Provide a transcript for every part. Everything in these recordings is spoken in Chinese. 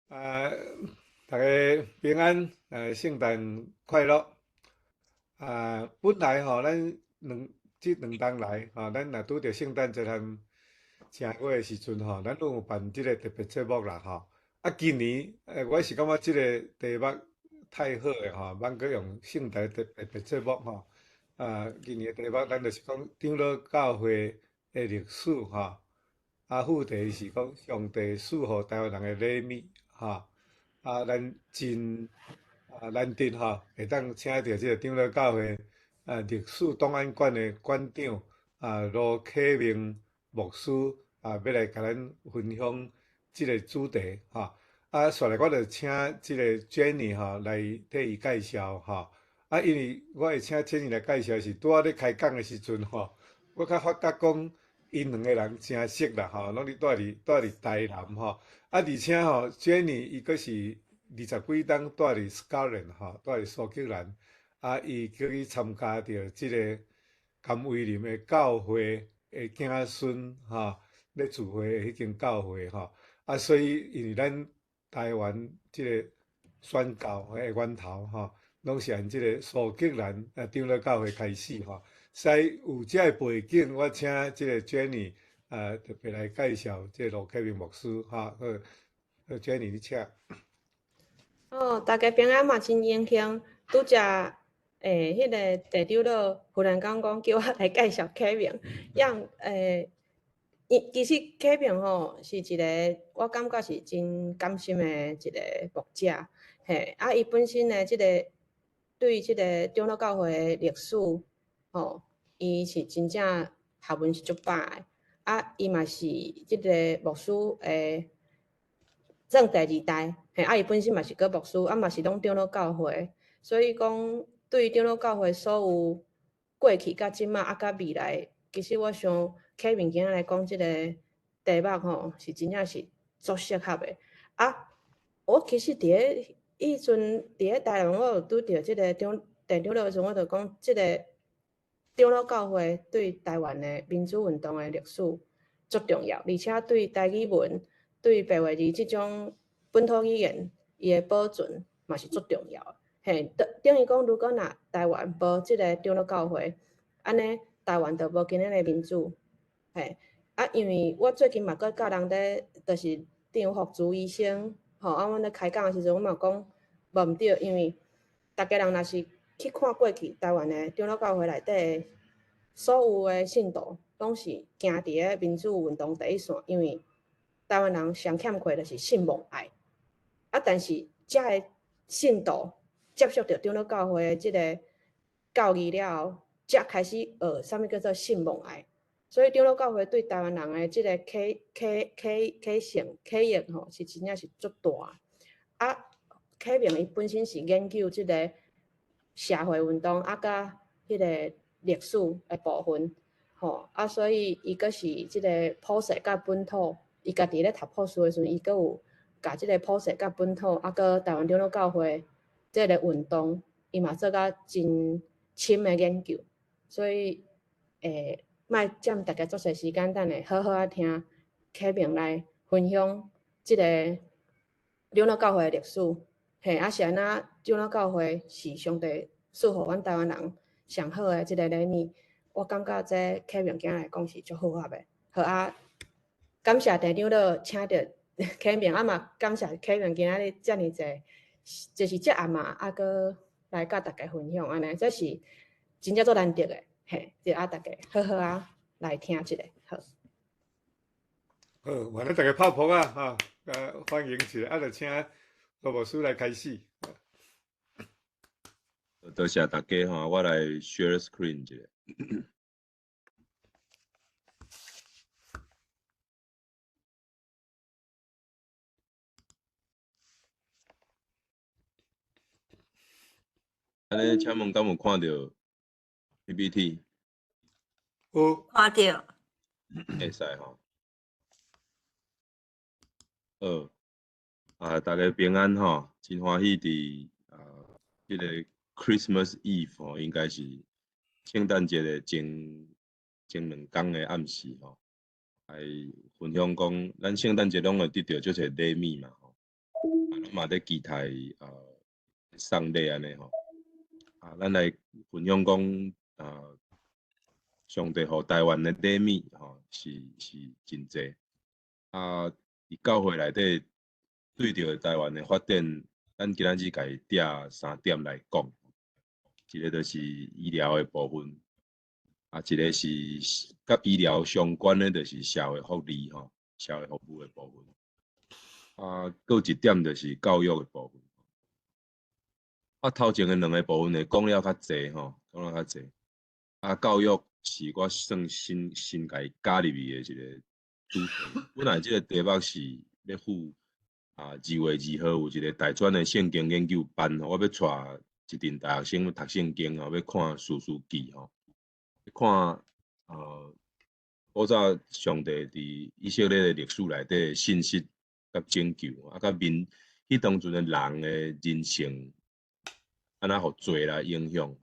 啊，大家平安，圣诞快乐。本来吼，咱两冬来，咱若拄着圣诞节和正月的时阵吼，咱拢有办即个特别节目啦吼。今年，我是感觉即个题目太好诶吼，茫阁用圣诞特别节目吼。今年的题目咱就是讲长老教会的历史吼。副题是讲上帝赐予台湾人的礼物吼。咱真难得吼，会当请到即个长老教会历史档案馆的馆长罗启明牧师要来甲咱分享即个主题吼。续来我就请即个 Jenny 吼来替伊介绍吼。因为我会请 Jenny 来介绍是拄仔咧开讲的时阵吼，我较发觉讲因两个人真熟啦吼，拢伫住伫台南吼。而且吼，Jenny 伊阁是20几冬住伫 Scotland 吼，住伫苏格兰。伊去参加着即个甘威林的教会的子孙吼，咧聚会的迄间教会吼。所以因为咱台湾即个宣教的源头吼，拢是按即个苏格兰长老教会开始吼。所以有这个背景，我请即个 Jenny 特别来介绍即个罗启明牧师哈。Jenny 你请。哦，大家平安嘛，真荣幸。拄则迄个地长老忽然讲叫我来介绍启明，其实启明吼是一个我感觉是真甘心的一个牧者，伊本身的对即个长老教会的历史吼，伊是真正学问是足饱的。伊嘛是即个牧师算第二代，伊本身嘛是个牧师，嘛是拢长老教会，所以讲对长老教会所有过去甲即马甲未来，其实我想启明今仔来讲即个题目吼，是真正是足适合的。我其实迄阵伫咧台湾，我有拄着即个地长老的时阵，我就讲即个长老教会对台湾的民主运动的历史足重要，而且对台语文、对白话字即种本土语言伊的保存嘛是足重要的。等于讲，如果若台湾无即个长老教会，安尼台湾就无今日的民主。因为我最近嘛搁教人咧，就是张福珠医生，阮咧开讲的时阵，我嘛讲无毋对，因为逐家人若是去看过去台湾的长老教会内底所有的信徒，拢是行伫咧民主运动第一线，因为台湾人上欠缺就是信望爱。但是遮个信徒接受着长老教会的即个教义了后，才开始学啥物叫做信望爱。所以长老教会对台湾人的即个启应吼，是真正是足大。启明伊本身是研究即个社会运动甲迄个历史的部分，所以伊阁是即个普世甲本土，伊家己咧读博士的时阵，伊阁有甲即个普世甲本土，阁台湾长老教会即个运动，伊嘛做甲真深的研究，所以莫占大家足侪时间，等下好好啊听启明来分享即个长老教会的历史。是安那长老教会是上帝赐予阮台湾人上好的即个礼物，我感觉这启明今仔来讲是足符合的。感谢地长老请到启明，嘛感谢启明今仔日遮尔济，就是这暗嘛，阁来甲大家分享安尼，这是真正足难得的，就大家好好啊来听一下，好。好，原来大家拍扑啊，欢迎一下，就请罗牧师来开始。多谢大家吼，我来 share screen 一下。安尼，请问敢有看到 PPT？ 有看到。会使吼。大家平安吼，真欢喜伫即个 Christmas Eve 吼，应该是圣诞节的前2天的暗时吼，来分享讲，咱圣诞节拢会得到足侪礼物嘛吼。咱嘛在期待送礼安尼吼。咱来分享讲上帝互台湾的礼物吼，是真济。伫教会内底对着台湾的发展，咱今仔日家己抓3点来讲。一个就是医疗的部分，一个是甲医疗相关的，就是社会福利吼，社会服务的部分。搁一点就是教育的部分。头前的2个部分呢，讲了较济吼，讲了较济。教育是我算新家加入去的一个主题。本来这个题目是要附2月2号有一个大专的圣经研究班，我要带一群大学生读圣经要看士师记吼，看古早上帝伫以色列的历史内底的信息甲拯救，甲迄当阵的人的人性，安那互罪来影响。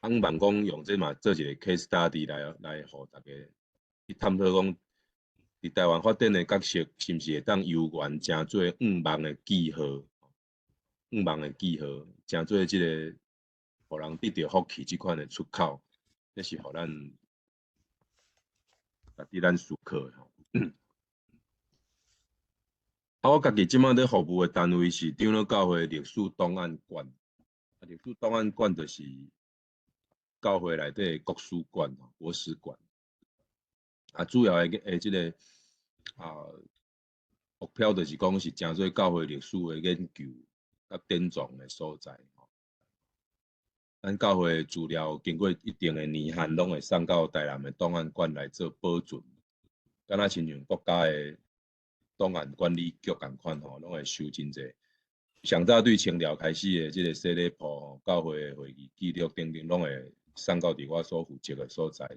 望讲用这嘛做一个 case study 来互大家去探讨讲，伫台湾发展的角色是毋是会当有缘真做5万的记号，5万的记号，真做即个互人得到福气即款的出口，这是互咱伫咱思考的吼。我家己即摆咧服务的单位是长老教会历史档案馆，历史档案馆就是教会内底国史馆、国史馆。主要的即个目标就是讲是真做教会历史的研究甲典藏的所在。咱教会资料经过一定的年限，拢会送到台南的档案馆来做保存，敢若亲像国家的档案管理局共款吼，拢会收真济。上早对清朝开始的即个洗礼簿、教会的会议记录等等，拢会送到伫我所负责的所在，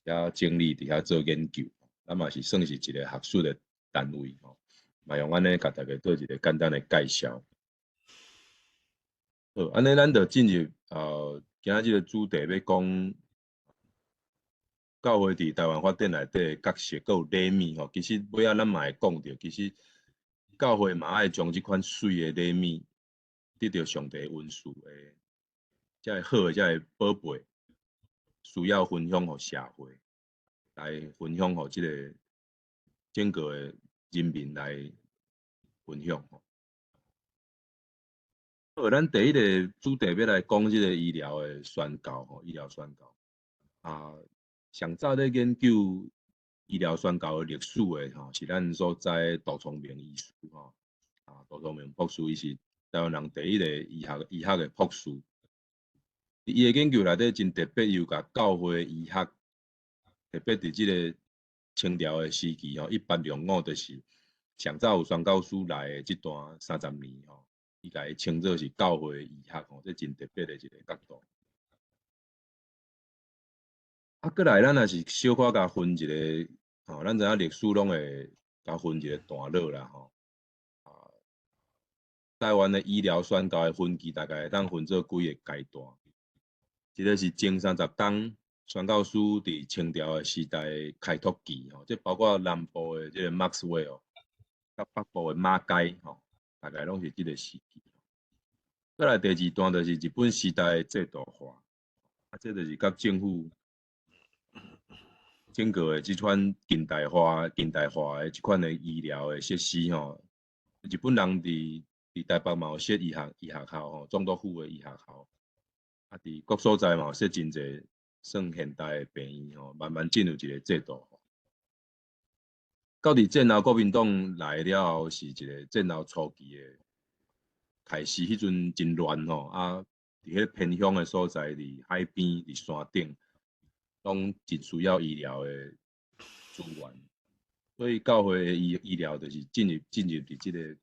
遐整理伫遐做研究。咱嘛是算是一个学术的单位吼，嘛用安尼甲大家做一个简单的介绍。好，安尼咱就进入今仔日的主题要讲教会伫台湾发展内底的角色，佮有礼物吼。其实尾仔咱嘛会讲到，其实教会嘛爱将即款水的礼物得到上帝恩赐的，才会好，才会宝贝，需要分享互社会，来分享互即个整个的人民来分享吼。好，咱第一个主题要来讲即个医疗的宣教吼，医疗宣教上早咧研究医疗宣教的历史的吼，是咱所在杜聪明医师吼，杜聪明博士伊是台湾人第一个医学的博士。伊的研究内底真特别，又甲教会医学，特别伫即个清朝的时期吼，1805就是上早有宣教师来的即段30年吼。伊甲伊称作是教会医学吼，这真特别的一个角度。过来咱也是小可甲分一个吼，咱知影历史拢会甲分一个段落啦吼。台湾的医疗宣教的分期大概会当分做几个阶段。一个是前30冬宣教师伫清朝的时代开拓期吼，这包括南部的这个 Maxwell， 甲北部的马偕吼。大概拢是即个时期。再来第2段就是日本时代的制度化，这就是甲政府整个的即款近代化的即款的医疗的设施吼。日本人伫台北嘛有设医学校吼，总督府的医学校，伫各所在嘛有设真侪算现代的病院吼，慢慢进入一个制度化。到伫战后国民党来了后，是一个战后初期的开始，迄阵真乱吼，伫迄偏乡的所在，伫海边、伫山顶，拢真需要医疗的资源，所以教会的医疗就是进入伫即个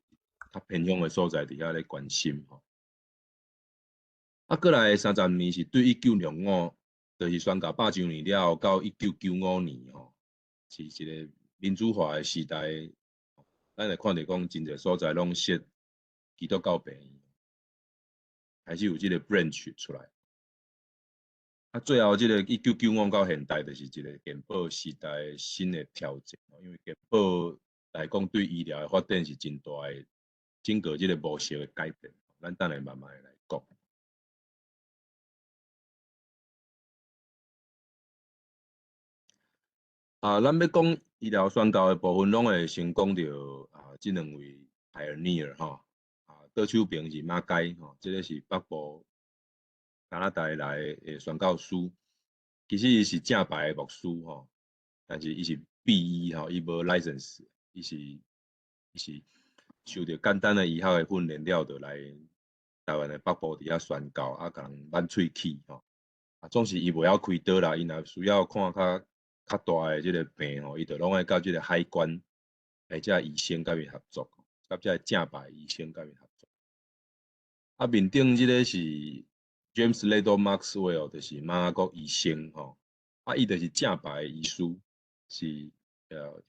较偏乡的所在，伫遐咧关心吼。过来30年是对1905，就是宣教100周年了后，到1995年吼，是一个民主化的时代，咱会看到讲真侪所在拢设基督教病院，开始有即个 branch 出来。最后即个1995到现代，就是一个健保时代新的挑战，因为健保来讲对医疗的发展是真大的整个即个模式的改变，咱等下慢慢来讲。咱要讲医疗宣教的部分，拢会先讲到即两位 pioneer 吼，倒手边是马偕吼，即个是北部加拿大来的宣教师，其实伊是正牌的牧师吼，但是伊是秘医吼，伊无 license， 伊是受到简单的医学的训练了，就来台湾的北部伫遐宣教，甲人挽喙齿吼，总是伊袂晓开刀啦，伊若需要看较大的即个病吼，伊就拢爱甲即个海关或者医生甲伊合作，甲即个正牌医生甲伊合作。面顶即个是 James Lado Maxwell， 就是马雅各医生吼，伊就是正牌医师，是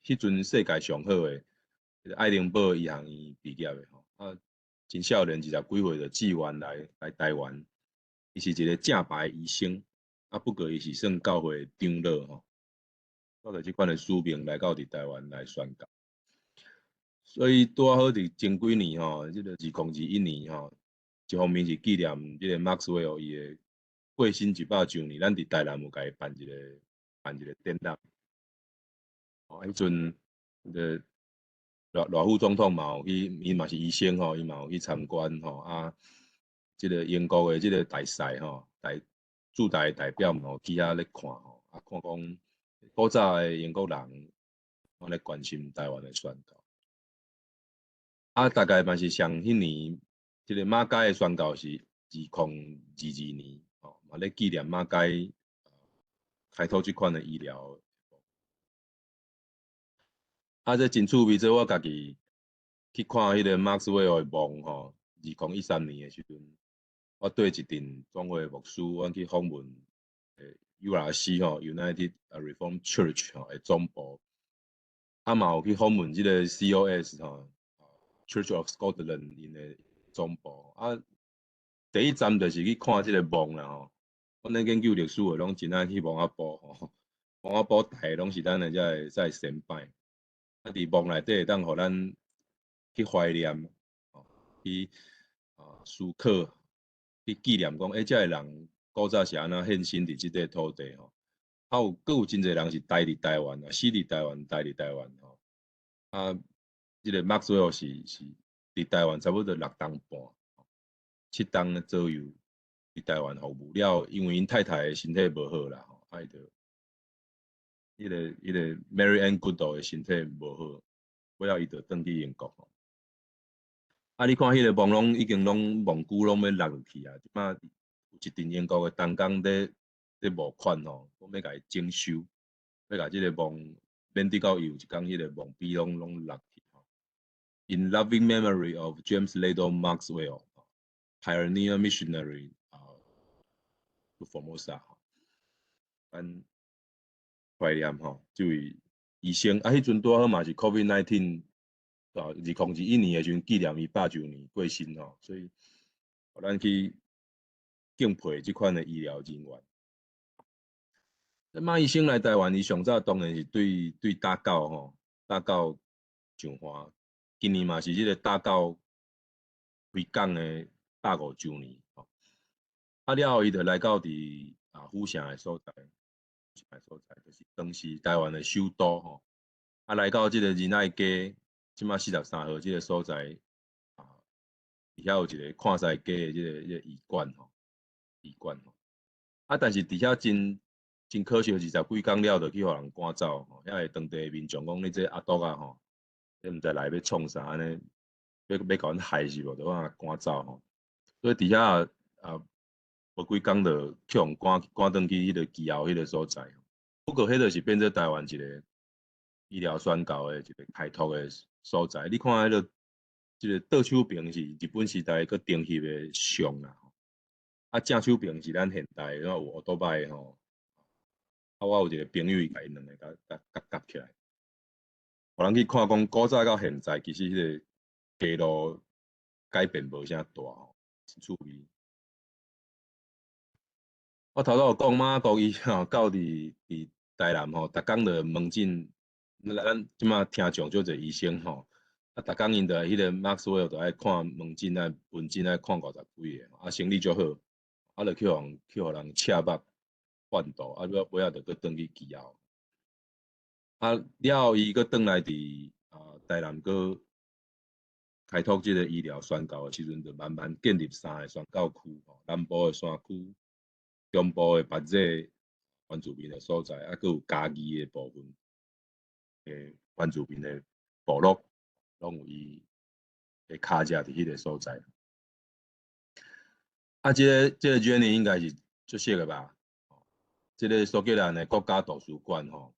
迄阵世界上好的爱丁堡医学院毕业的吼，真少年20几岁就志愿来台湾，伊是一个正牌医生，不过伊是算教会长老吼。带着即款的使命来到伫台湾来宣教，所以拄好伫前几年吼，即个2021年吼，一方面是纪念即个 Maxwell 伊的过身100周年，咱伫台南有甲伊办一个展览。迄阵个赖副总统嘛有去，伊嘛是医生吼，伊嘛有去参观吼即个英国的即个大使吼，驻台代表嘛有去遐咧看吼，看讲。古早的英国人，我咧关心台湾的宣教。大概嘛是上迄年，即个马偕的宣教是2022年，嘛咧纪念马偕开拓即款的医疗。这真趣味，这我家己去看迄个 Maxwell 的梦吼，2013年的时阵，我对一阵总会牧师，阮去访问URC 吼 United Reformed Church 吼的总部，嘛有去访问即个 COS 吼 Church of Scotland 因的总部。第一站就是去看即个墓啦吼。阮咧研究历史的，拢真爱去墓仔埔吼，墓仔埔台拢是咱的才先拜。伫墓内底会当互咱去怀念，去思考，去纪念讲，遮个人。古早是安怎献身伫即块土地吼，佫有真侪人是待伫台湾死伫台湾，待伫台湾吼。即个 Maxwell 是伫台湾差不多6冬半，7冬左右伫台湾服务了，因为因太太的身体无好啦吼，伊就迄个 Mary Ann Goodall 的身体无好，尾仔伊就转去英国吼。你看迄个墓拢已经拢墓骨拢要落入去啊，即摆。有一阵英国的同工咧募款吼，讲要甲伊整修，要甲即个墓免得到有一天迄个墓碑拢落去吼。In loving memory of James Lado Maxwell, pioneer missionary to Formosa， 咱怀念吼，这位医生迄阵拄好嘛是 COVID-19， 2021年的时阵纪念伊100周年过身吼，所以互咱去。敬佩即款的医疗人员。马医生来台湾，伊上早当然是对打狗吼，打狗上欢。今年嘛是即个打狗开港的150周年吼。了后伊就来到伫府城的所在，就是当时台湾的首都吼。来到即个仁爱街，即马43号即个所在，伫遐有一个看西街的即个医馆吼。医馆吼，但是伫遐真可惜，20几工了就去互人赶走吼，遐个当地民众讲你这阿毒啊吼，你毋知来要创啥安尼，要甲阮害是无，就把赶走吼。所以伫遐无几工就去互赶转去迄个基后迄个所在。不过迄就是变做台湾一个医疗宣教的一个开拓的所在。你看迄个即个倒手边是日本时代个定翕的像啦。正手边是咱现代，然后有奥多拜吼。我有一个朋友，伊甲因两个夹起来，互人去看讲古早到现在，其实迄个街路改变无啥大吼，真趣味。我头有讲马国医吼，到伫台南吼，逐工就门诊，咱即马听众做者医生吼，啊，逐工因着迄个 Maxwell 着爱看问诊啊、问诊爱看50几个，啊，生理足好，啊，着去互人切肉换肚，啊，尾仔着搁转去其后，啊，了后伊搁转来伫台南搁开拓即个医疗宣教的时阵，就慢慢建立3个宣教区，南部的山区、中部的别个原住民的所在，啊，搁有嘉义的部分诶原住民的部落，拢有伊的卡架伫迄个所在。啊，即个 journey 应该是足熟个吧？即个苏格兰的国家图书馆吼，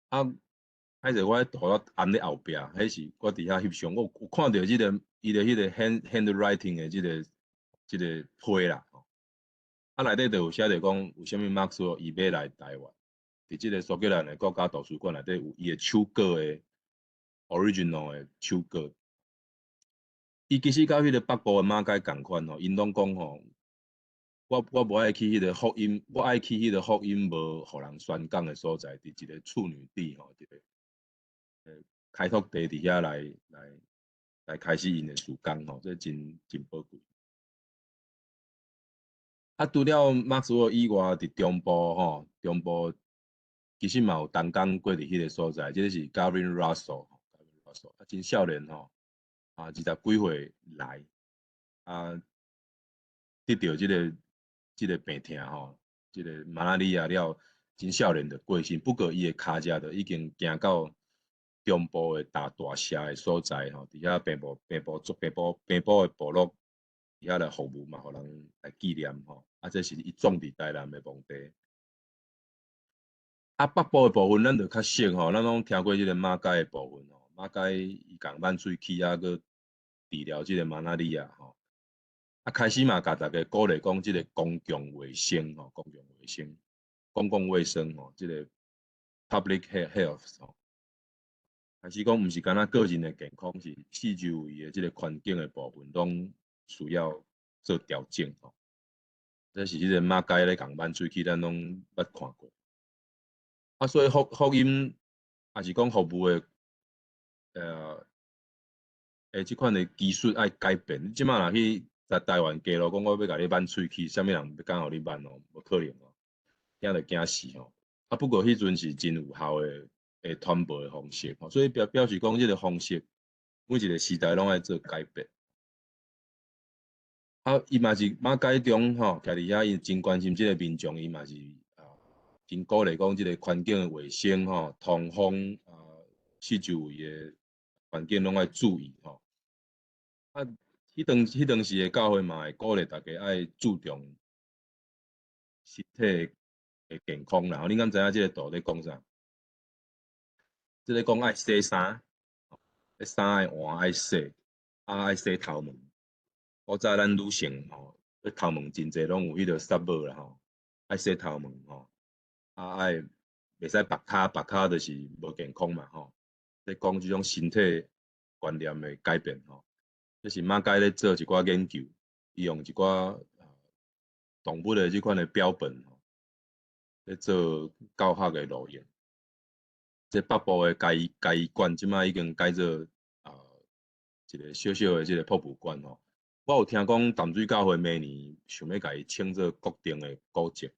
啊，歹势我喺图了按咧后壁，迄是我伫遐翕相，我有看到即个伊的迄个 handwriting 的即个批啦。啊，内底就有写着讲有啥物 Maxwell 伊要来台湾，伫即个苏格兰的国家图书馆内底有伊的手稿的 original 的手稿。伊其实甲迄个北部的马街共款吼，因拢讲吼，我无爱去迄个福音，我爱去迄个福音无互人宣讲的所在，伫一个处女地吼，一个开拓地伫遐来开始因的事工吼，这真宝贵。啊，除了 Maxwell 以外，伫中部吼，中部其实嘛有同工过伫迄个所在，即个是 Gavin Russell，Gavin Russell 啊，真少年吼，啊，20几岁来，啊，得到即个病痛吼，即个马拉利亚了，真少年就过身。不过伊的骹只就已经行到中部的大社的所在吼，伫遐平埔的部落，伫遐来服务嘛，互人来纪念吼。啊，这是伊种伫台南的墓地。啊，北部的部分咱就较熟吼，咱拢听过即个马街的部分吼，马街伊共挽喙齿啊，佮治疗即个马拉利亚吼。啊，开始嘛，甲大家鼓励讲即个公共卫生吼，公共卫生吼，即个 public health 吼。开始讲毋是干那个人的健康，是四周围的即个环境的部分，拢需要做调整吼。这是即个马街咧共挽喙齿，咱拢捌看过。啊，所以福音也是讲服务的即款的技术爱改变。你即马若去在台湾街路讲，我要甲你挽喙齿，啥物人要敢互你挽哦？无可能哦，惊就惊死吼。啊，不过迄阵是真有效的传播的方式吼，所以表示讲，即个方式每一个时代拢爱做改变。啊，伊嘛是马街中吼，徛伫遐，伊真关心即个民众，伊嘛是真鼓励讲即个环境的卫生吼、通风四周围的环境拢爱注意吼。啊，迄当时的教会嘛会鼓励大家爱注重身体的健康啦。你敢知影即个道咧讲啥？即个讲爱洗衫，衫爱换爱洗，爱洗头毛。古早咱女性吼，头毛真济拢有迄个纱帽啦吼，爱洗头毛吼，爱袂使白骹就是无健康嘛吼。咧讲即种身体观念的改变吼，这是马街咧做一寡研究，伊用一寡动物的即款的标本吼，咧做教学的路线。即北部的嘉义馆即摆已经改做一个小小的即个博物馆吼。我有听讲淡水教会明年想要甲伊称作国定的古迹，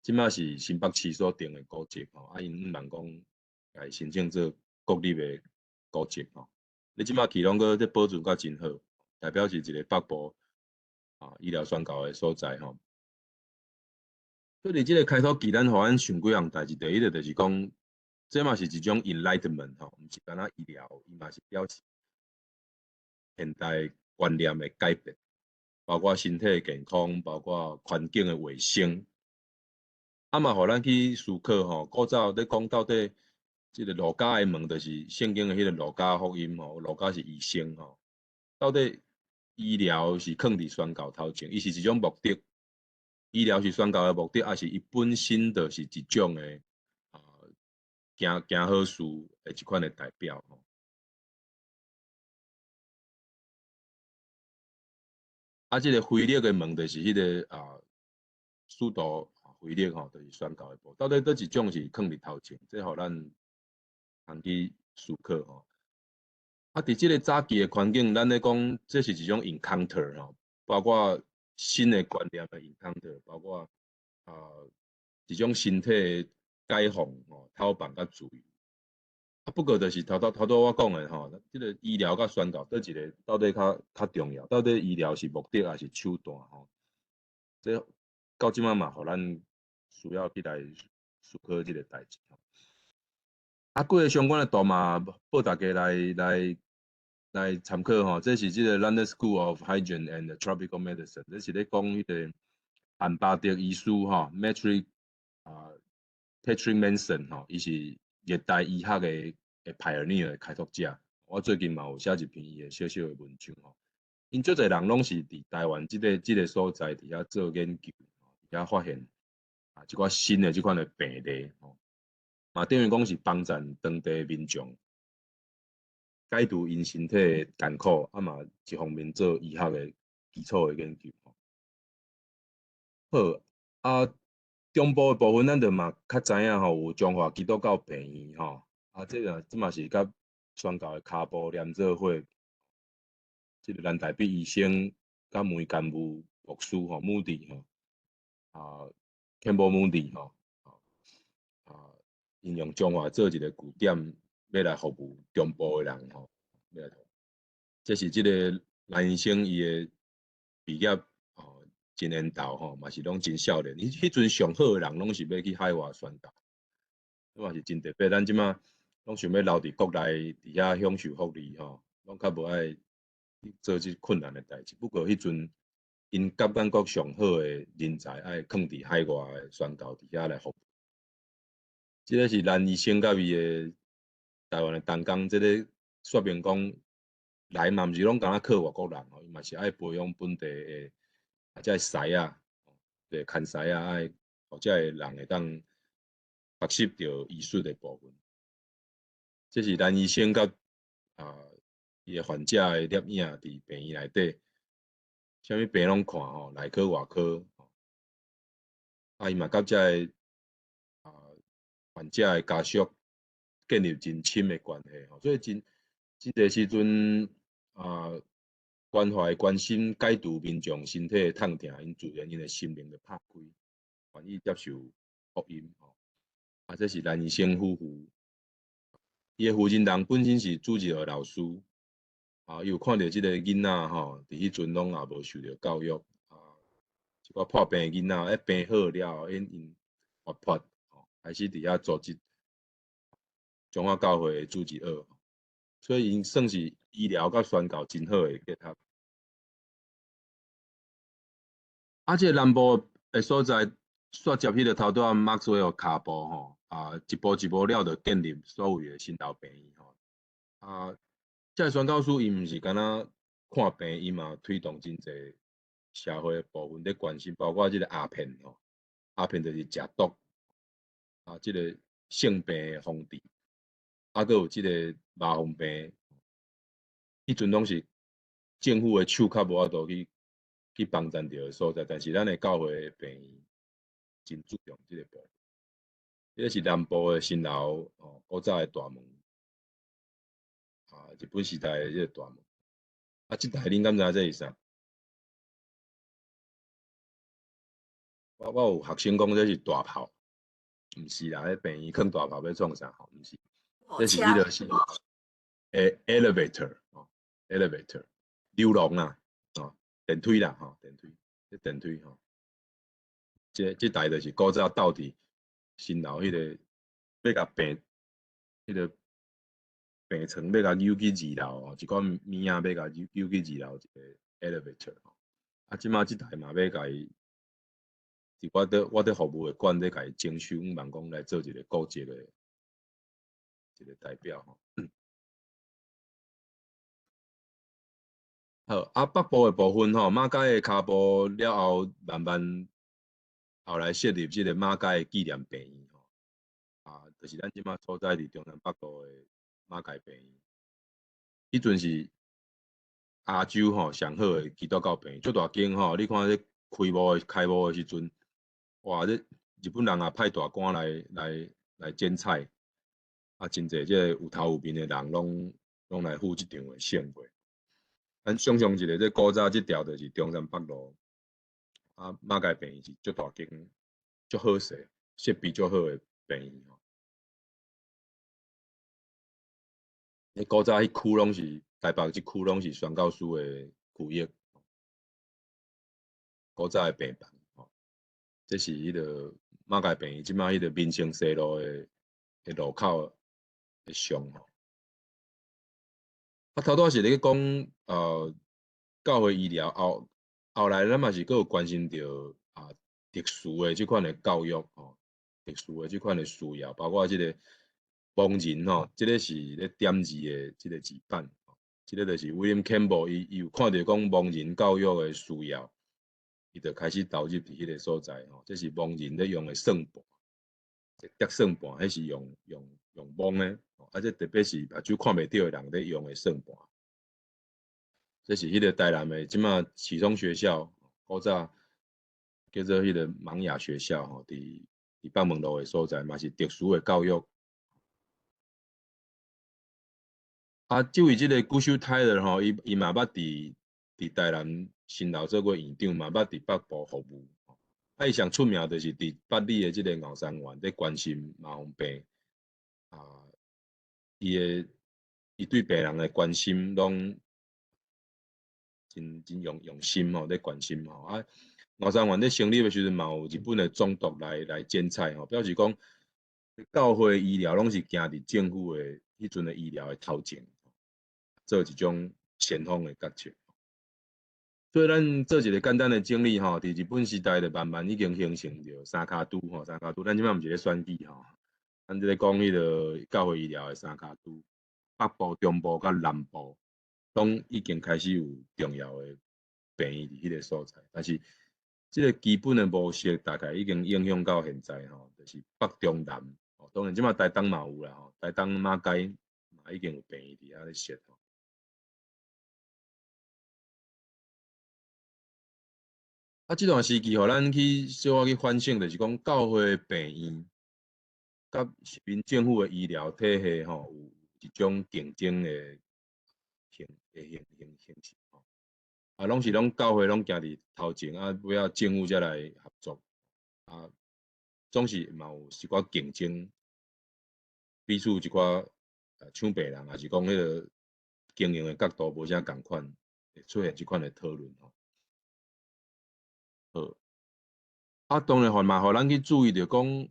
即摆是新北市所定的古迹吼，因毋茫讲甲伊申请做国立的古迹吼。你即摆去拢搁咧保存甲真好，代表是一个北部医疗宣教的所在吼。所以即个开拓期，咱互咱想几样代志，第一个就是讲，这嘛是一种 enlightenment 吼，毋是干那医疗，伊嘛是表示现代观念的改变，包括身体的健康，包括环境的卫生，嘛，互咱去思考吼。古早咧讲到底，即个路加的门，就是圣经的迄个路加福音吼，路加是医生吼。到底医疗是放伫宣教头前，伊是一种目的。医疗是宣教的目的，还是伊本身就是一种的行好事的一款的代表吼。即个腓力的门就是迄个使徒腓力吼，就是宣教的部。到底倒一种是放伫头前，这互咱通去思考吼。伫即个早期的环境，咱咧讲这是一种 encounter 吼，包括新的观念的 encounter，包括一种身体的解放吼、透放甲自由。不过就是头拄我讲的吼，即个医疗甲宣教倒一个到底较重要？到底医疗是目的还是手段吼？这到即摆嘛，互咱需要去来思考即个代志。几个相关的图嘛，报大家来参考吼。这是即个 London School of Hygiene and Tropical Medicine， 这是咧讲迄个汉巴德医师吼 ，Patrick Manson 吼，伊是热带医学的pioneer 的开拓者。我最近嘛有写一篇伊的小小的文章吼。因足侪人拢是伫台湾即个所在伫遐做研究，伫遐发现一寡新的即款的病例吼。嘛，等于讲是帮助当地民众解除因身体的艰苦，嘛一方面做医学的基础的研究。好，中部的部分咱就嘛较知影吼，有中华基督教病院吼，这嘛是甲宣教的骹步连做伙，即个咱台北医生甲梅干务牧师吼，穆迪吼，Campbell Moody 吼。因用中华做一个据点，要来服务中部的人吼。这是即个蓝医生伊的毕业真缘投吼，嘛是拢真少年。迄阵上好的人，拢是要去海外宣教，这嘛是真特别。咱即马拢想要留伫国内，伫遐享受福利吼，拢较无爱做即困难的代志。不过迄阵因甲咱国上好的人才，爱囥伫海外的宣教伫遐来服务。即个是蓝医生甲伊的台湾的同工，即个说明讲来嘛，毋是拢敢若靠外国人吼，伊嘛是爱培养本地的遮师啊，对，看师啊，爱或者的人会当学习到医术的部分。这是蓝医生甲伊的患者的摄影伫病院内底，啥物病拢看吼，内科外科，伊嘛甲遮的患者的家属建立真深的关系吼，所以即个时阵关怀关心解除民众身体的痛痛，因自然因的心灵就拍开，愿意接受福音吼。这是蓝医生夫妇，伊的负责人本身是主治的老师，伊有看到即个囡仔吼，伫迄阵拢也无受到教育，一个破病的囡仔，病好了后，因活泼。开始伫遐组织中华教会的主治学，所以因算是医疗甲宣教真好的结合。即个南部的所在，煞接迄个头拄仔 Maxwell 骹步吼，一步一步了，就建立所有的心脑病院吼。即个宣教师伊毋是干那看病，伊嘛推动真侪社会部分咧关心，包括即个鸦片吼，鸦片就是食毒。即个性病的防治，阁有即个麻风病，迄阵拢是政府的手较无法度去帮助到的所在，但是咱的教会的病院真注重即个部分。这是南部的新楼古早的大门，日本时代的即个大门。即代恁敢知这是啥？我有学生讲这是大炮。毋是啦，迄病院囥大炮要创啥吼？毋是，这是迄个是elevator 流廊啦，电梯啦，电梯吼。这台就是古早斗伫新楼迄个要甲病，迄个病床要甲扭去二楼一款物仔要甲扭去二楼一个 elevator 吼。即马即台嘛要甲伊。我伫服务的馆咧，甲伊征收，望讲来做一个国籍的一个代表吼。好，北部的部分吼，马街的骹步了后，慢慢后来设立即个马街的纪念病院吼。就是咱即马所在伫中南北部的马街病院。迄阵是亚洲吼上好的基督教病院，足大间吼。你看这开幕的时阵。哇！这日本人也派大官来剪彩，真侪即个有头有面的人拢拢来赴即场的盛会。咱想象一下，这古早即条就是中山北路，啊，马街病院是足大间、足好势、设备足好的病院吼。迄古早迄区拢是台北即区拢是宣教师的区域，古早的病房吼。这是迄个马街病院，即摆迄个民生西路的路口的上吼。啊，头拄是咧讲教会医疗后来咱嘛是佫有关心到特殊的即款的教育吼，特殊的即款的需要，包括即个盲人吼，即个是咧点字的即个字版，即个就是 William Campbell 伊有看到讲盲人教育的需要，伊就开始投入伫迄个所在吼，这是盲人咧用的算盘，叠算盘，迄是用盲的，啊，这特别是目睭看袂到的人咧用的算盘。这是迄个台南的即马启聪学校，古早叫做迄个盲哑学校吼，伫北门路的所在，嘛是特殊的教育。啊，即位即个古修泰勒吼，伊嘛捌伫台南新楼做过院长，嘛捌伫北部服务。啊，伊上出名就是伫北里的即个后山园，咧关心麻风病。啊，伊对病人的关心拢真用心吼，咧关心吼。啊，后山园咧成立的时阵嘛，有日本的总督来剪彩吼，表示讲教会医疗拢是行伫政府的迄阵的医疗的头前。做一种先锋的角色，所以咱做一个简单的整理吼，伫日本时代就慢慢已经形成着三卡都吼，三卡都，咱即摆毋是咧选举吼，咱即咧讲迄个教会医疗的三卡都，北部、中部甲南部，拢已经开始有重要的病院伫迄个所在，但是即个基本的模式大概已经影响到现在吼，就是北中南，当然即摆台东嘛有啦吼，台东马街嘛已经有病院伫遐咧设吼。啊，即段时期，互咱去小可去反省，就是讲教会病院甲民政府的医疗体系吼，有一种竞争的形式吼。啊，拢是教会拢行伫头前，啊，尾仔政府才来合作。啊，总是嘛有一寡竞争，彼此一寡抢病人，也是讲迄个经营的角度无啥共款，会出现即款的讨论吼。好。啊，当然嘛，互咱去注意着讲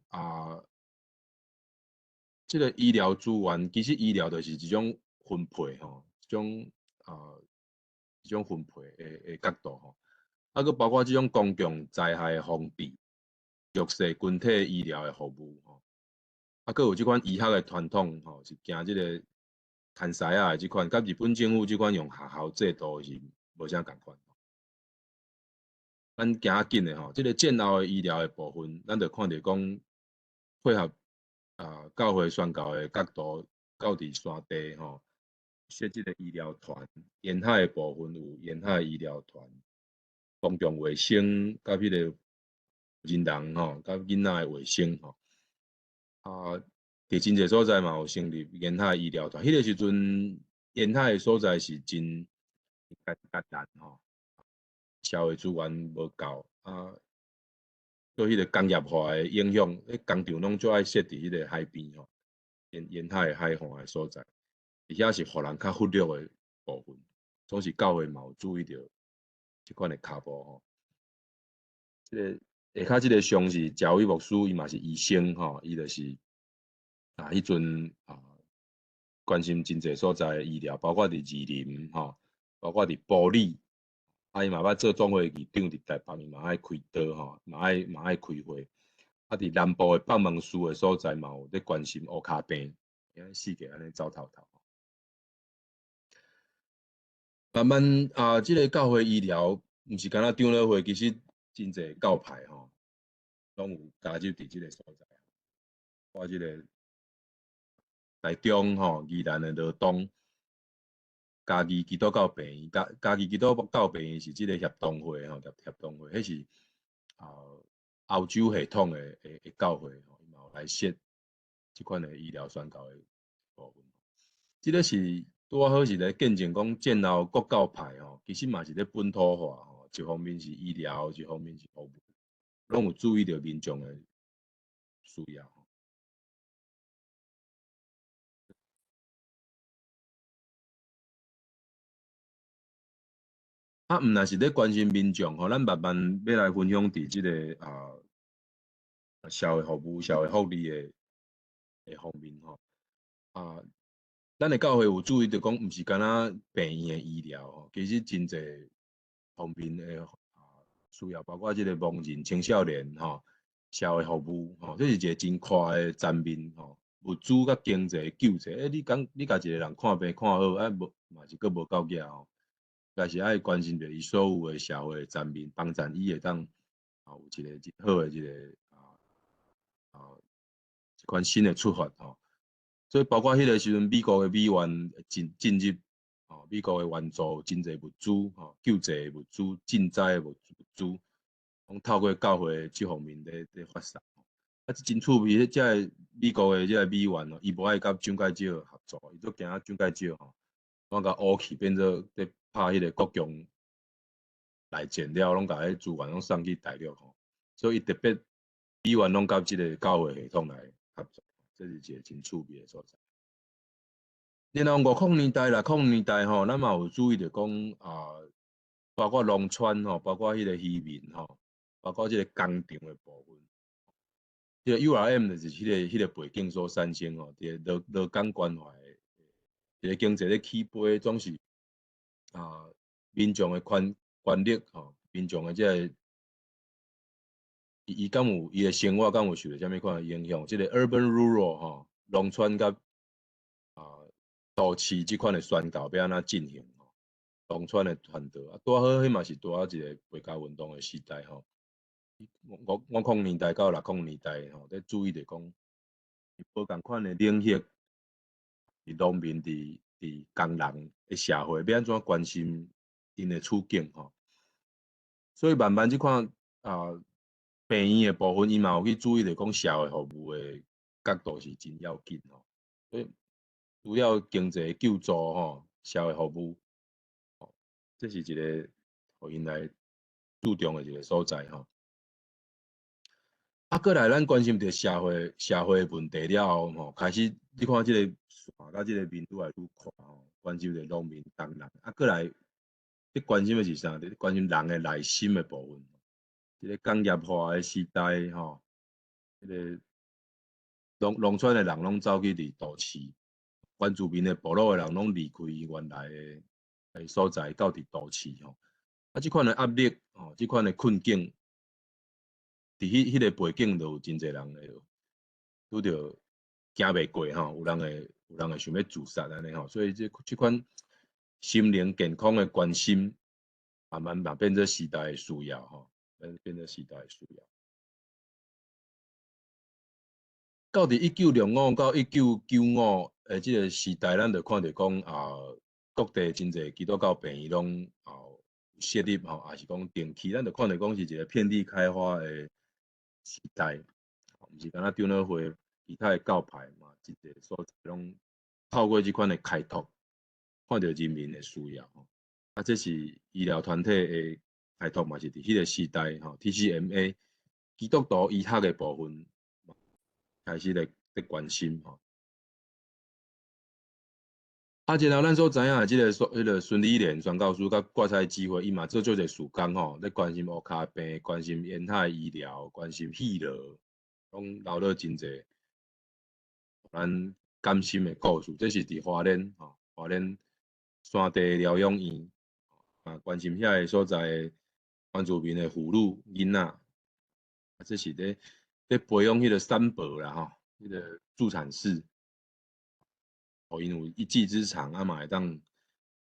即个医疗资源，其实医疗就是一种分配吼，一种分配的角度吼。啊，佮包括即种公共灾害的防治、弱势群体医疗的服务吼，啊，佮有即款医学的传统吼，是行即个牵西啊的即款，甲日本政府即款用学校制度是无啥共款。咱行较紧的吼，即个战后的医疗的部分，咱着看着讲配合教会宣教的角度，到伫山地吼设即个医疗团，沿海的部分有沿海医疗团，公共卫生甲迄个人吼，甲囡仔的卫生吼，伫真侪所在嘛有成立沿海医疗团，迄个时阵沿海的所在是真艰难吼。社会资源无够啊，对迄个工业化的影响，迄工厂拢最爱设伫迄个海边吼，沿海海岸的所在，而且是互人较忽略的部分，总是教会嘛有注意到即款的骹步吼。即个下骹即个上是教委牧师，伊嘛是医生吼，伊就是迄阵关心真侪所在的医疗，包括伫宜林吼，包括伫埔里。伊嘛捌做总会议长，伫台北伊嘛爱开刀吼，嘛爱开会。啊，伫南部的北门市的所在嘛有咧关心乌骹病，世界安尼走透透。慢慢即个教会医疗毋是干那长老会，其实真侪教派吼，拢有加入伫即个所在。我即个台中吼，宜兰的罗东。嘉义基督教病院，嘉义基督教病院是即个协同会吼，协同会，迄是欧洲系统的教会吼，伊嘛有来设即款的医疗宣教的部分。即个是拄啊好是咧见证讲战后国教派吼，其实嘛是咧本土化吼，一方面是医疗，一方面是服务，拢有注意到民众的需要。啊，毋若是咧关心民众吼，咱慢慢要来分享伫即个社会服务、社会福利的方面吼。啊，咱的教会有注意到讲，毋是干那病院的医疗吼，其实真侪方面的需要，包括即个盲人、青少年吼，社会服务吼，这是一个真宽的层面吼。物资甲经济救济，你甲一个人看病看好，无嘛是佫无够额吼。但是爱关心着伊所有的社会层面，帮助伊会当有一个好的一个一款新的出发吼。所以包括迄个时阵，美国的美元进入美国的援助真侪物资救济物资、赈灾的物资，拢透过教会即方面咧发送。啊，真趣味，即个美国的即个美元伊无爱甲蒋介石合作，伊都惊蒋介石拢甲乌去变做咧拍迄个国共内战了，拢甲迄资源拢送去大陆所以伊特别美元拢甲即个教会系统来合作，这是一个真趣味的所在。然后50年代啦，50年代咱嘛有注意到讲包括农村包括迄个渔民包括即个工厂的部分。即个 URM 就是迄个背景所产生伫个劳工关怀一个经济咧起飞，总是民众的权利民众的即个伊敢有伊的生活敢有受到啥物款的影响？即个 urban rural 农村甲都市即款的宣告要安怎进行农村的传导拄好迄嘛是拄好一个国家运动的时代50年代到60年代咧注意着讲，无共款的领域，农民伫工人的社会要安怎关心因的处境所以慢慢即款病院的部分，伊嘛有去注意着讲社会服务的角度是真要紧所以除了经济救助社会服务这是一个互因来注重的一个所在过来咱关心着社会问题了后开始你看即个线甲即个面愈来愈宽关心着农民工人过来你关心的是啥？你关心人的内心的部分。一个工业化的时代迄个农村的人拢走去伫都市，原住民的部落的人拢离开原来的所在，到伫都市即款的压力即款的困境，伫迄个背景就有真侪人会拄着行袂过有人会想要自杀安尼所以即款心灵健康的关心，慢慢嘛变做时代的需要变做时代的需要。到伫1965到1995即个时代，咱就看到讲各地真侪基督教病院拢设立也是讲定期，咱就看到讲是一个遍地开花的时代，毋是干那长老会其他的教派嘛，一个所在拢透过即款的开拓，看到人民的需要这是医疗团体的开拓嘛，是伫迄个时代TCMA 基督徒医学的部分。开始咧关心然后咱所知影即个迄个孙理莲宣教师甲挂彩机会，伊嘛做做者事工咧关心乌骹病，关心沿海医疗，关心气热，拢留落真侪咱甘心的故事。这是伫花莲花莲山地疗养院关心遐个所在原住民的妇女囡仔，这是咧培养迄个三伯啦迄个助产士，互因有一技之长嘛会当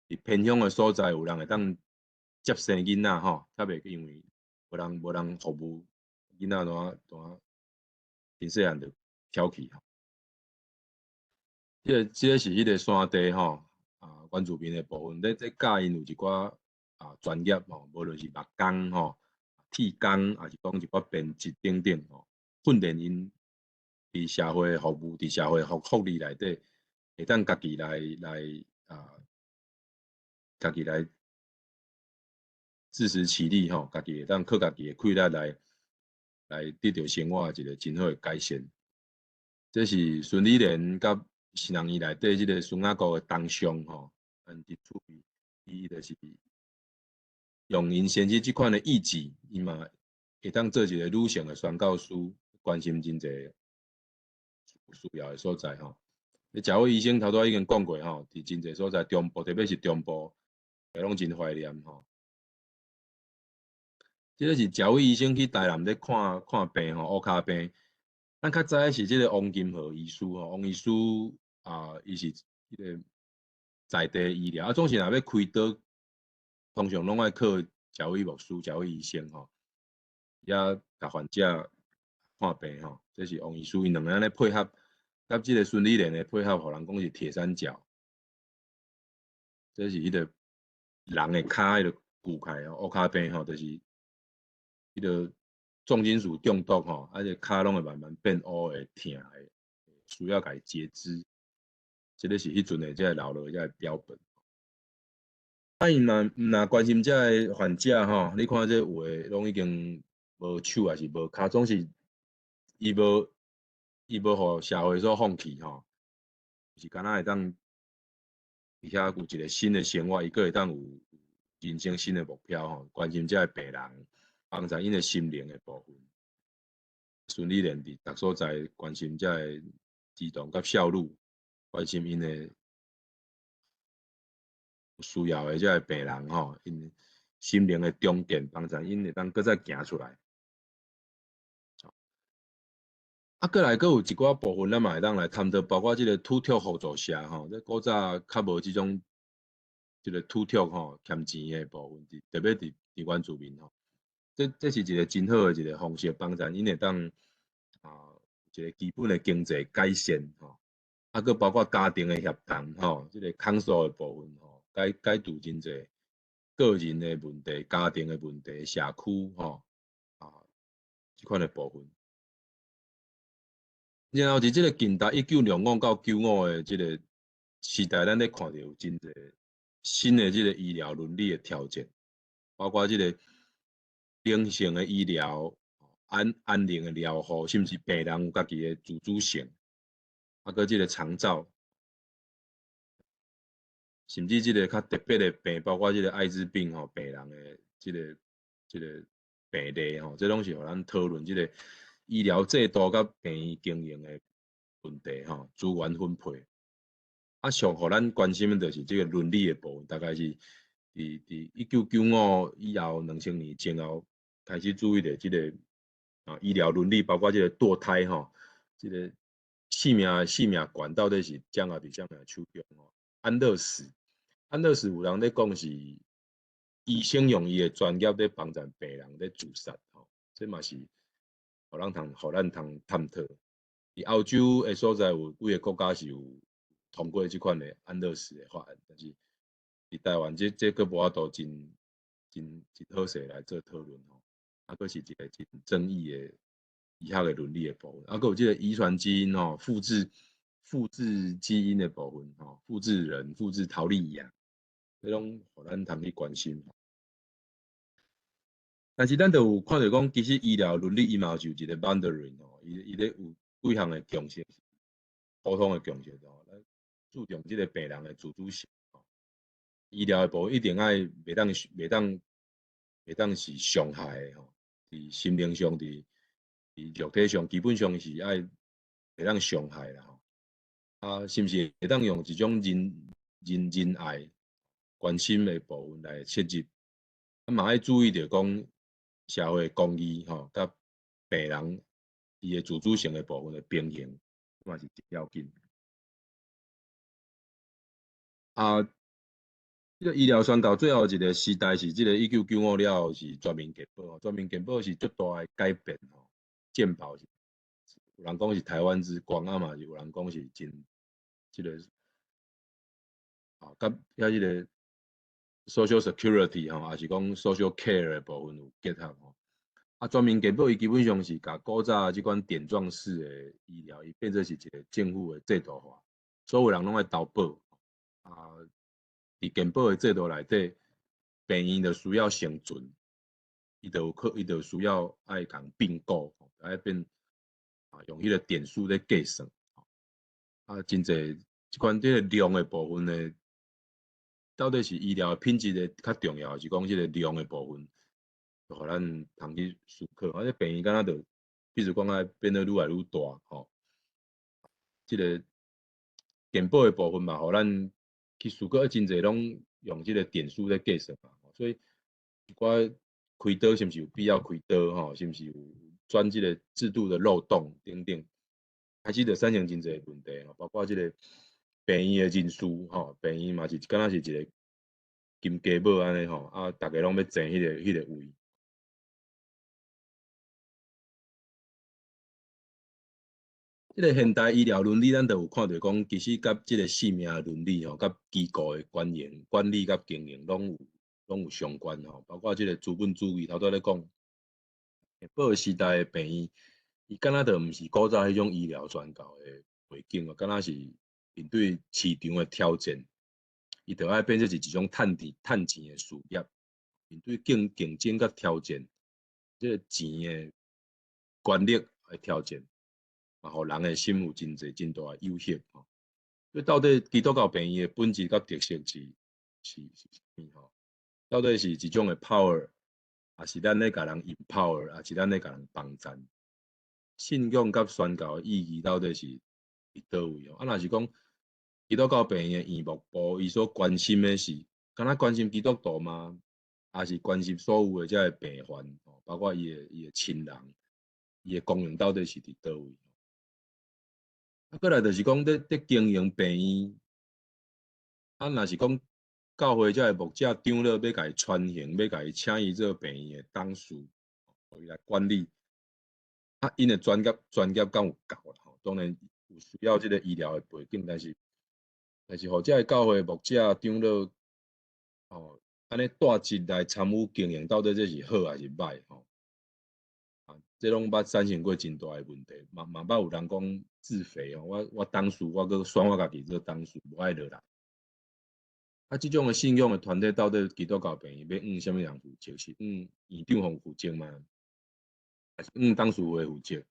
伫偏乡的所在有人会当接生囡仔才袂因为无人服务囡仔怎真细汉就翘起即个是迄个山地原住民的部分，咧教因有一寡专业无论是木工铁工，还是讲一寡编辑等等训练因伫社会服务、伫社会福利内底，会当家己来家己来自食其力吼，家己会当靠家己的快乐来得到生活一个真好的改善。这是孙理莲甲新人伊内底即个孙亚国的同乡吼，伫厝边，伊就是用因先生即款的意志，伊嘛会当做一个女性的宣教师，关心真侪需要的所在吼。食伟医生头拄已经讲过吼，伫真侪所在中部，特别是中部，拢真怀念吼。即个是食伟医生去台南咧看病吼，乌骹病。咱较早是即个王金河医师吼，王医师伊是迄个在地医疗，总是若要开刀，通常拢爱靠食伟牧师、食伟医生吼，也甲患者看病吼。这是王医师因两个人咧配合，甲即个孙理莲的配合，互人讲是铁三角。这是迄个人的骹迄个骨块哦，乌骹病吼，就是迄个重金属中毒吼，而且骹拢会慢慢变乌会疼的，需要甲伊截肢。这个是迄阵的这个老了这个标本。伊若关心这个患者吼，你看这有诶拢已经无手还是无骹，总是伊无互社会所放弃吼，是敢若会当而且有一个新的生活，伊个会当有人生新的目标吼，关心这个病人，帮助因的心灵的部分。顺利连伫各所在关心这个儿童甲少女，关心因的需要的这个病人吼，因心灵的重建，帮助因会当搁再行出来。过来，搁有一寡部分，咱嘛会当来探讨，包括即个土拓互助社吼，这古早较无即种即个土拓吼欠钱的部分，特别伫原住民吼，这是一个真好的一个方式，帮助因会当一个基本的经济改善吼，搁包括家庭的协同吼，即个康复的部分吼，解除真侪个人的问题、家庭的问题、社区吼即款的部分。然后伫即个近代1925到95的即个时代，咱咧看到有真侪新的即个医疗伦理的挑战，包括即个灵性的医疗、安宁的疗护，甚至病人有家己的自主性，搁即个长照，甚至即个较特别的病，包括即个艾滋病吼病人的即个病例吼，这拢是互咱讨论即个医疗制度甲病院经营的问题吼，资源分配。上互咱关心的就是即个伦理的部分，大概是伫1995以后2000年前后开始注意的即个医疗伦理，包括即个堕胎吼，即个性命权到底是掌握伫啥物手中吼？安乐死有人咧讲是医生用伊的专业咧帮助病人咧自杀吼，这嘛是互咱通探讨。伫欧洲的所在有几个国家是有通过即款的安乐死的法案，但是伫台湾这个无法度真好势来做讨论吼，佫是一个真争议的医学的伦理的部分，佫有即个遗传基因吼，复制基因的部分吼，复制人、复制陶丽亚，这拢互咱通去关心。但是咱就有看到讲，其实医疗伦理伊嘛就一个 boundary 吼，伊咧有几项的共性，普通的共性吼，咱注重即个病人的自主性吼，医疗的部分一定爱袂当是伤害的吼，伫心灵上伫肉体上基本上是爱袂当伤害啦吼，是毋是会当用一种仁爱、关心的部分来切入，嘛爱注意着讲。社会公义吼，甲病人伊个自主性的部分的平衡，嘛是要紧。这个医疗宣导最后一个时代是这个1995了后是全民健保，全民健保是足大的改变吼。健保是有人讲是台湾之光嘛，有人讲是真这个甲这个 social security 吼，也是讲 social care 的部分有结合吼。全民健保伊基本上是甲古早即款点状式的医疗，伊变做是一个政府的制度化，所有人拢爱投保伫健保的制度内底，病院就需要生存，伊就需要爱共并购，爱变用迄个点数咧计算。真侪即款即个量的部分呢，到底是医疗品质的较重要，还是讲即个量的部分，就互咱通去思考。这病院敢若就，比如讲爱变得愈来愈大，即个健保的部分嘛，互咱去思考，真侪拢用即个点数咧计算嘛，所以一寡开刀是毋是有必要开刀是毋是有钻即个制度的漏洞等等，开始就产生真侪问题包括即个病院的人数病院嘛是敢若是一个金鸡母安尼大家拢要争迄个位。即个现代医疗伦理，咱就有看到讲，其实甲即个性命的伦理甲机构的管理甲经营拢有相关包括即个资本主义，头拄咧讲，保时代的病院，伊敢若就毋是古早迄种医疗专教的背景敢若是面对市场的挑战，伊就爱变做是一种趁钱的事业，面对竞争甲挑战，即个钱的权力的挑战。互人的心有真大的忧吓所以到底基督教病院的本质甲特色是啥物到底是一种的 power， 还是咱咧甲人 empower， 还是咱咧甲人帮衬？信仰甲宣教的意义到底是伫倒位若是讲基督教病院的院牧部，伊所关心的是，敢若关心基督徒吗？还是关心所有的遮个病患包括伊的亲人，伊的功能到底是伫倒位？过来就是讲，伫经营病院，若是讲教会遮个牧者长老要甲伊传承，要甲伊请伊做病院的董事，互伊来管理，因的专业敢有够啦当然有需要即个医疗的背景，但是互遮个教会牧者长老安尼带职来参与经营，到底这是好还是歹这拢捌产生过真大的问题，嘛捌有人讲自肥我董事，我搁选我家己做董事，无爱落来。即种的信仰的团体，到底基督教病院要什么人负责？是院长负责吗？还是董事会负责？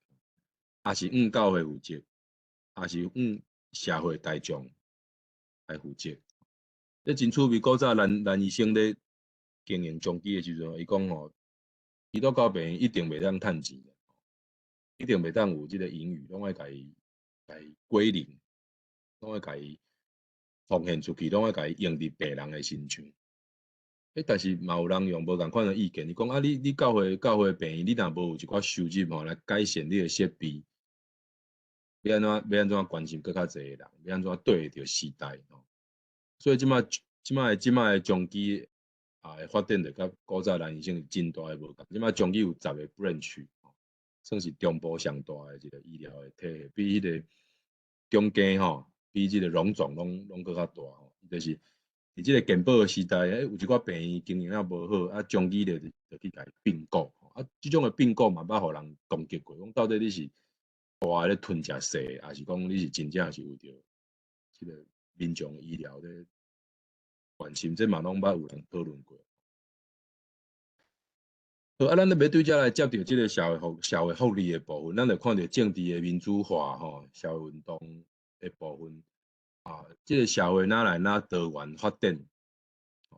还是教会负责？还是社会大众来负责？这真趣味。古早咱医生咧经营中基的时阵，伊讲基督教病院一定袂当趁钱，一定袂当有即个盈余，拢爱甲伊归零，拢爱甲伊奉献出去，拢爱甲伊用伫病人的身上。但是嘛有人用无共款的意见，伊讲你教会病院，你若无有一寡收入来改善你的设备，要安怎关心更较侪人？要安怎对得着时代所以即摆的中基的发展就甲古早咱医生真大的无共。即摆中基有10个branch算是中部上大的一个医疗的体系，比迄个中间比即个荣总拢搁较大就是伫即个健保的时代，有一寡病院经营无好，中基就去甲伊并购即种的并购嘛捌互人攻击过，讲到底你是大咧吞食细，还是讲你是真正是为着即个民众医疗咧关心，这嘛拢捌有人讨论过。好咱要对遮来接着即个社会福利的部分，咱就看到政治的民主化社会运动的部分即个社会哪来哪多元发展，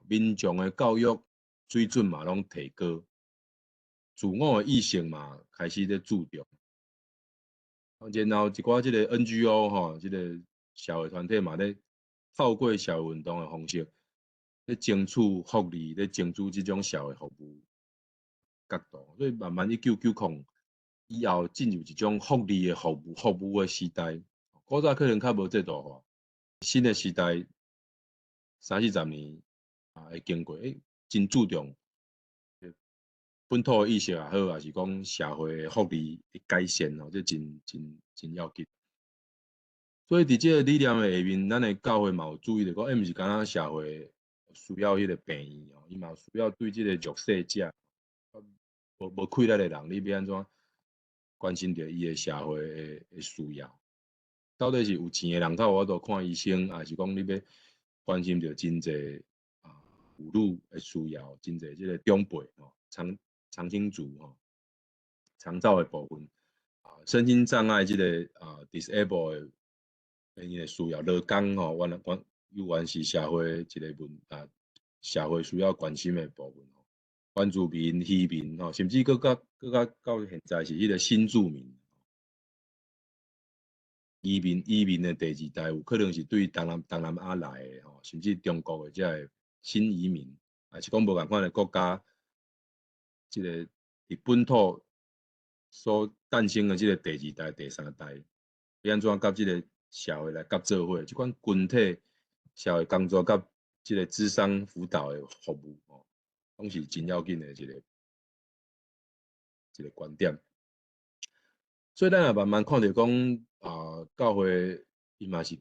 民众的教育水准嘛拢提高，自我的意识嘛开始咧注重。然后一寡即个 NGO 即个社会团体嘛咧透过社会运动的方式，咧争取福利，咧争取即种社会服务角度，所以慢慢1990以后进入一种福利的服务的时代。古早可能较无制度化，新的时代30-40年会经过，真注重本土的意识也好，还是讲社会福利的改善这真要紧。所以伫即个理念的下面，咱的教会嘛有注意到讲，毋是干那社会需要迄个病院伊嘛需要对即个弱势者、无气力的人，你要安怎关心着伊的社会的需要？到底是有钱的人才有法度看医生，还是讲你要关心到真侪妇女的需要，真侪即个长辈长青族长照的部分身心障碍即个disable 的因的需要，劳工有关是社会一个社会需要关心的部分原住民、渔民甚至到现在是迄个新住民。移民的第二代有可能是对东南亚来的甚至中国的这新移民，还是讲无共款的国家，这个伫本土所诞生的这个第二代、第三代，要安怎甲这个社会来合作伙？即款群体社会工作甲这个智商辅导的服务拢是真要紧的一个观点。所以咱也慢慢看到讲教会伊嘛是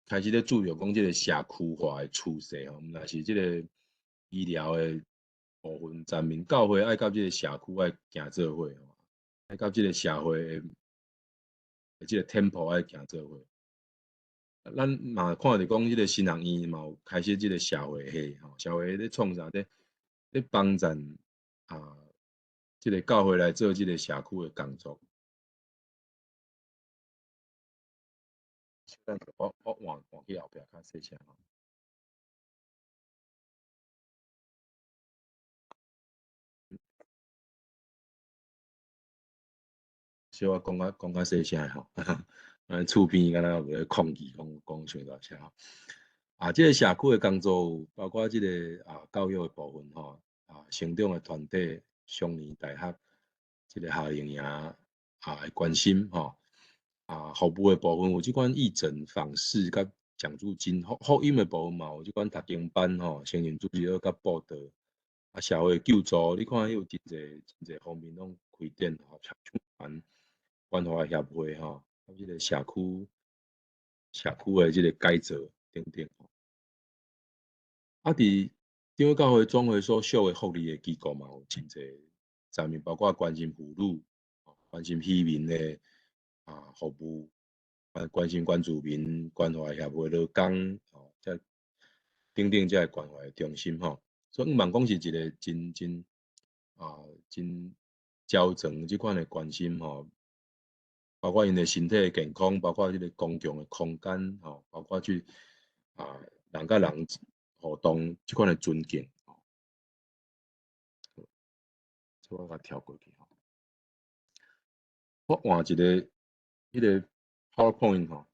开始咧注重讲即个社区化的趋势毋但是即个医疗的部分层面，教会爱甲即个社区爱行做伙爱甲即个社会的即个 tempo 爱行做伙。咱嘛看到讲，即个新学院嘛有开始即个社会系社会咧创啥咧帮助即个教会来做即个社区的工作。我换去后壁较细声小我讲较细声吼，厝边敢若有咧抗议讲伤大声即个社区的工作包括即个教育的部分成长的团体、双年大学即个夏令营的关心服务的部分有即款义诊访视甲奖助金，福音的部分嘛有即款读经班成人主持人甲报道社会救助，你看有真侪方面拢开展社区团关怀协会即个社区的即个改造等等伫长老教会总会所属的福利的机构嘛有真侪层面，包括关心妇女、关心渔民的服务，关心原住民关怀协会劳工等等这关怀中心所以毋茫讲是一个真焦长即款的关心包括因的身体健康，包括即个公共的空间包括去人甲人互动即款的尊敬我甲跳过去我换一个迄个 PowerPoint 好。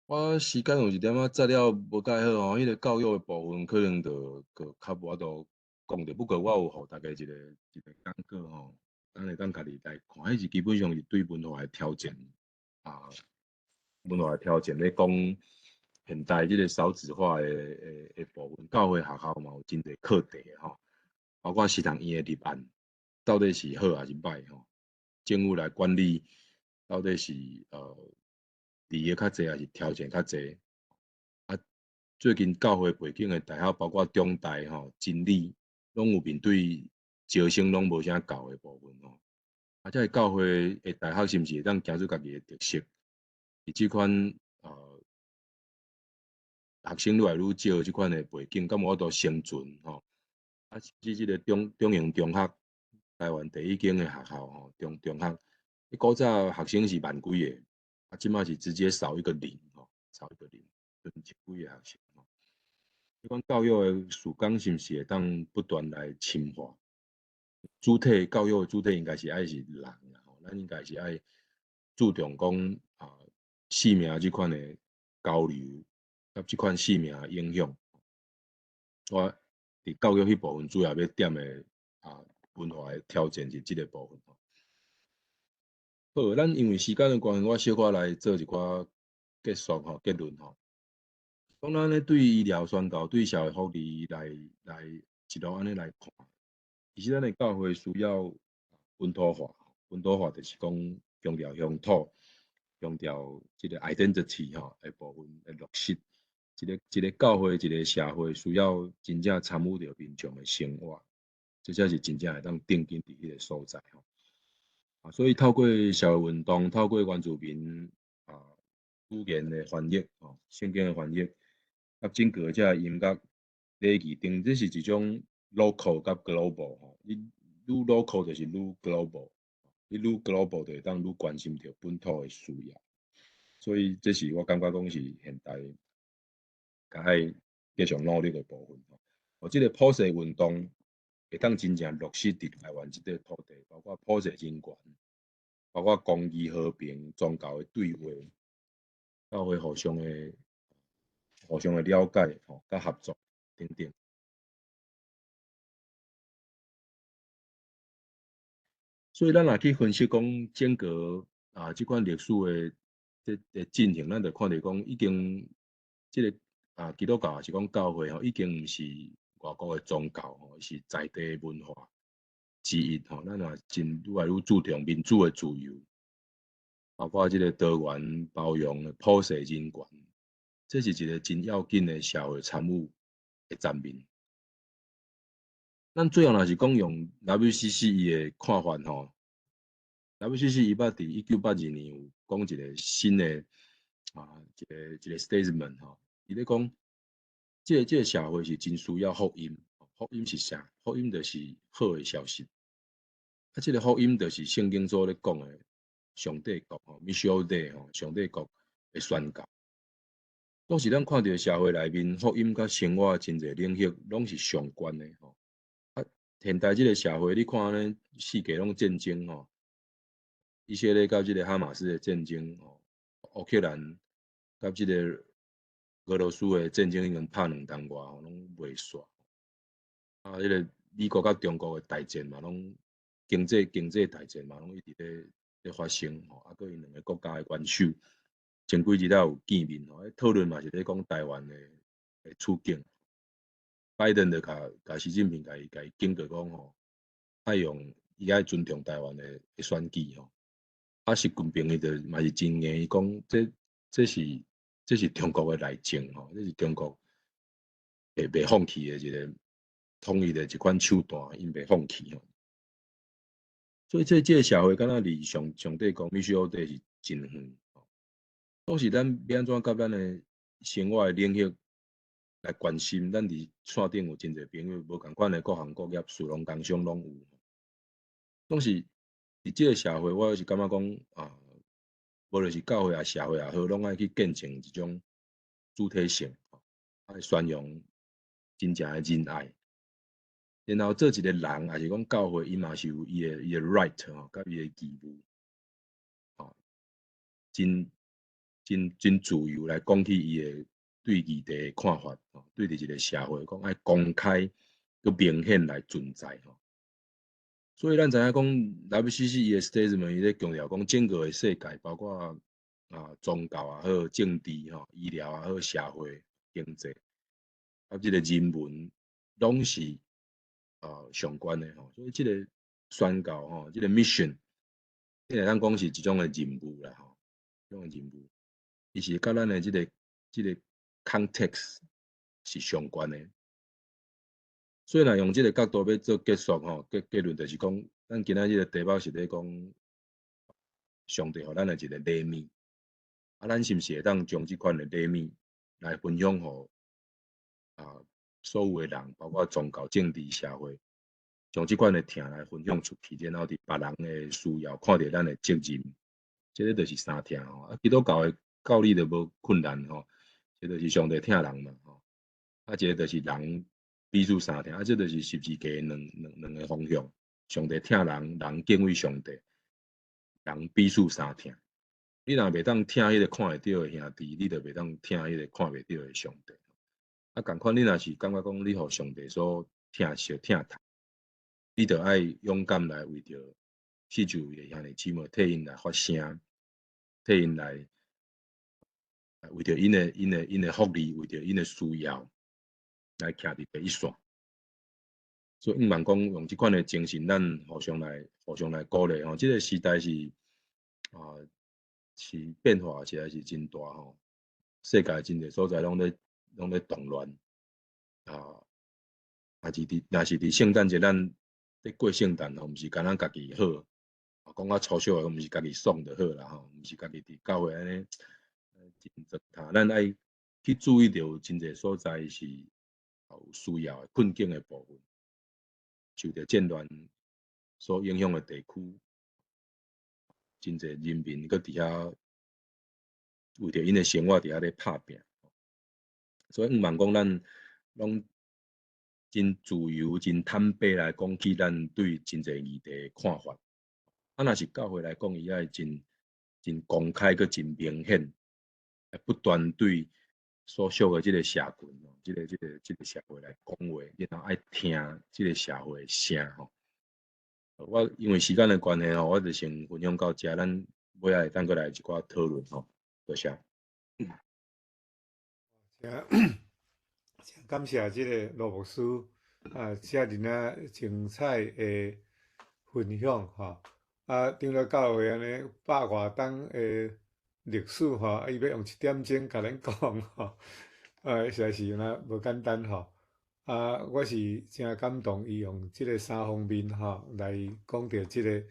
我时间有一点仔资料无介好迄个教育的部分可能就较无法度讲着。不过我有互大家一个感觉咱会当家己来看，迄是基本上是对文化的挑战文化的挑战咧讲现代即个少子化的部分，教会学校嘛有真侪课题包括食堂院的立案到底是好还是歹政府来管理到底是利益较济还是条件较济最近教会背景的大学，包括中大真理，拢有面对招生拢无啥够的部分这教会的大学是毋是会当行出家己的特色？伫即款学生愈来愈少，即款的背景，敢无法度生存甚至即个中型中学，台湾第一间的学校中学，古早学生是万几个，即马是直接少一个零少一个零，剩一几个学生即款教育的曙光是毋是会当不断来深化？教育的主体应该是爱是人咱应该是爱注重讲性命即款的交流，甲即款性命的影响。我伫教育迄部分主要要点的文化的挑战是即个部分好，咱因为时间的关系，我小可来做一寡结束结论讲咱咧对医疗宣告、对社会福利来一路安尼来看，其实咱的教会需要本土化。本土化就是讲强调乡土，强调即个 identity 的部分的落实。一个教会、一个社会需要真正参与着民众的生活，这才是真正会当定根伫迄个所在所以透过社会运动，透过原住民语言的翻译圣经的翻译，甲整个遮音乐礼仪等，这是一种 local 甲 global 你愈 local 就是愈 global，你愈 global 就会当愈关心着本土的需要。所以这是我感觉讲是现代该继续努力的部分这个普世运动会当真正落实伫台湾这块土地，包括普世人权，包括公义、和平、宗教的对话，教会互相的了解甲合作等等。所以咱若去分析讲整个即款历史的进行，咱就看到讲已经即个基督教是讲教会已经毋是外国的宗教是在地文化之一咱也真愈来愈注重民主的自由，包括即个多元包容的普世人权，这是一个真要紧的社会参与的层面。咱最后若是讲用 WCC 伊的看法WCC 伊捌伫1982年有讲一个新的一个 statement 伊咧讲，这个社会是真需要福音，福音是啥？福音就是好的消息。这个福音就是圣经所咧讲的上帝国Messiah Day 上帝国的宣告。当时咱看到社会内面福音甲生活真侪领域拢是相关的现代这个社会，你看咧世界拢战争以色列甲即个哈马斯的战争乌克兰甲即个俄罗斯的战争已经拍2冬外拢袂煞迄个美国甲中国的大战嘛，拢经济大战嘛，拢一直咧发生搁因两个国家的元首前几日仔有见面讨论嘛是咧讲台湾的处境。拜登就甲习近平甲伊警告讲爱用伊爱尊重台湾的选举习近平伊就嘛是真硬，伊讲这是中国的内政这是中国袂放弃的一个统一的一款手段，因袂放弃所以这个社会敢若离上帝讲Messiah Day是真远当时咱要安怎甲咱的生活的领域来关心，咱伫线顶有真侪朋友，无共款的各行各业、事农工商拢有。当时伫即个社会，我是感觉讲无论是教会社会好，拢爱去见证一种主体性，爱宣扬真正的仁爱。然后做一个人，也是讲教会，伊嘛是有伊的 right 甲伊的义务，真自由来讲起伊的。对议题的看法对伫一个社会讲爱公开佮明显来存在所以咱知影讲 WCC 伊的 statement 伊咧强调讲整个的世界，包括宗教也好、政治医疗也好、社会经济即个人文，拢是相关的所以即个宣告即个 mission， 你来咱讲是一种的任务啦一种的任务，伊是甲咱的即个 context 是相关的，所以若用这个角度要做结束结论就是讲，咱今仔日的题目是咧讲上帝互咱的一个礼物，咱是毋是会当将即款的礼物来分享互所有的人，包括宗教、政治、社会，将即款的疼来分享出去，然后伫别人的需要看到咱的责任，这个就是三疼基督教的教理就无困难这就是上帝疼人嘛这个就是人彼此相疼这就是十字架两个方向，上帝疼人，人敬畏上帝，人彼此相疼。你若袂当疼迄个看会到的兄弟，你就袂当疼迄个看袂到的上帝。共款，你若是感觉讲你互上帝所疼惜疼痛，你就爱勇敢来为着去就的兄弟姊妹替因来发声，替因来为着因的福利，为着因的需要来徛伫第一线。所以毋茫讲用即款的精神，咱互相来鼓励吼。即个时代是是变化实在是真大吼。世界真侪所在拢咧动乱若是伫圣诞节，咱咧过圣诞吼，毋是干咱家己好，讲较粗俗诶，毋是家己爽就好啦吼，毋是家己伫教会安尼真糟蹋。咱爱去注意到真侪所在是有需要诶困境诶部分。受到战乱所影响的地区，真侪人民搁伫遐为着因的生活伫遐咧拍拼，所以毋茫讲咱拢真自由、真坦白来讲起咱对真侪议题的看法。若是教会来讲，伊爱真公开搁真明显，不断对所属的即个社群、即个社会来讲话，然后爱听即个社会的声吼。我因为时间的关系吼，我就先分享到遮，咱尾仔会当过来一寡讨论吼，多谢。真感谢即个罗牧师遮尔啊精彩的分享吼。长老教会安尼100外档的历史吼，伊要用1点钟甲咱讲吼，实在是无简单吼。我是真感动，伊用即个3方面吼来讲到即个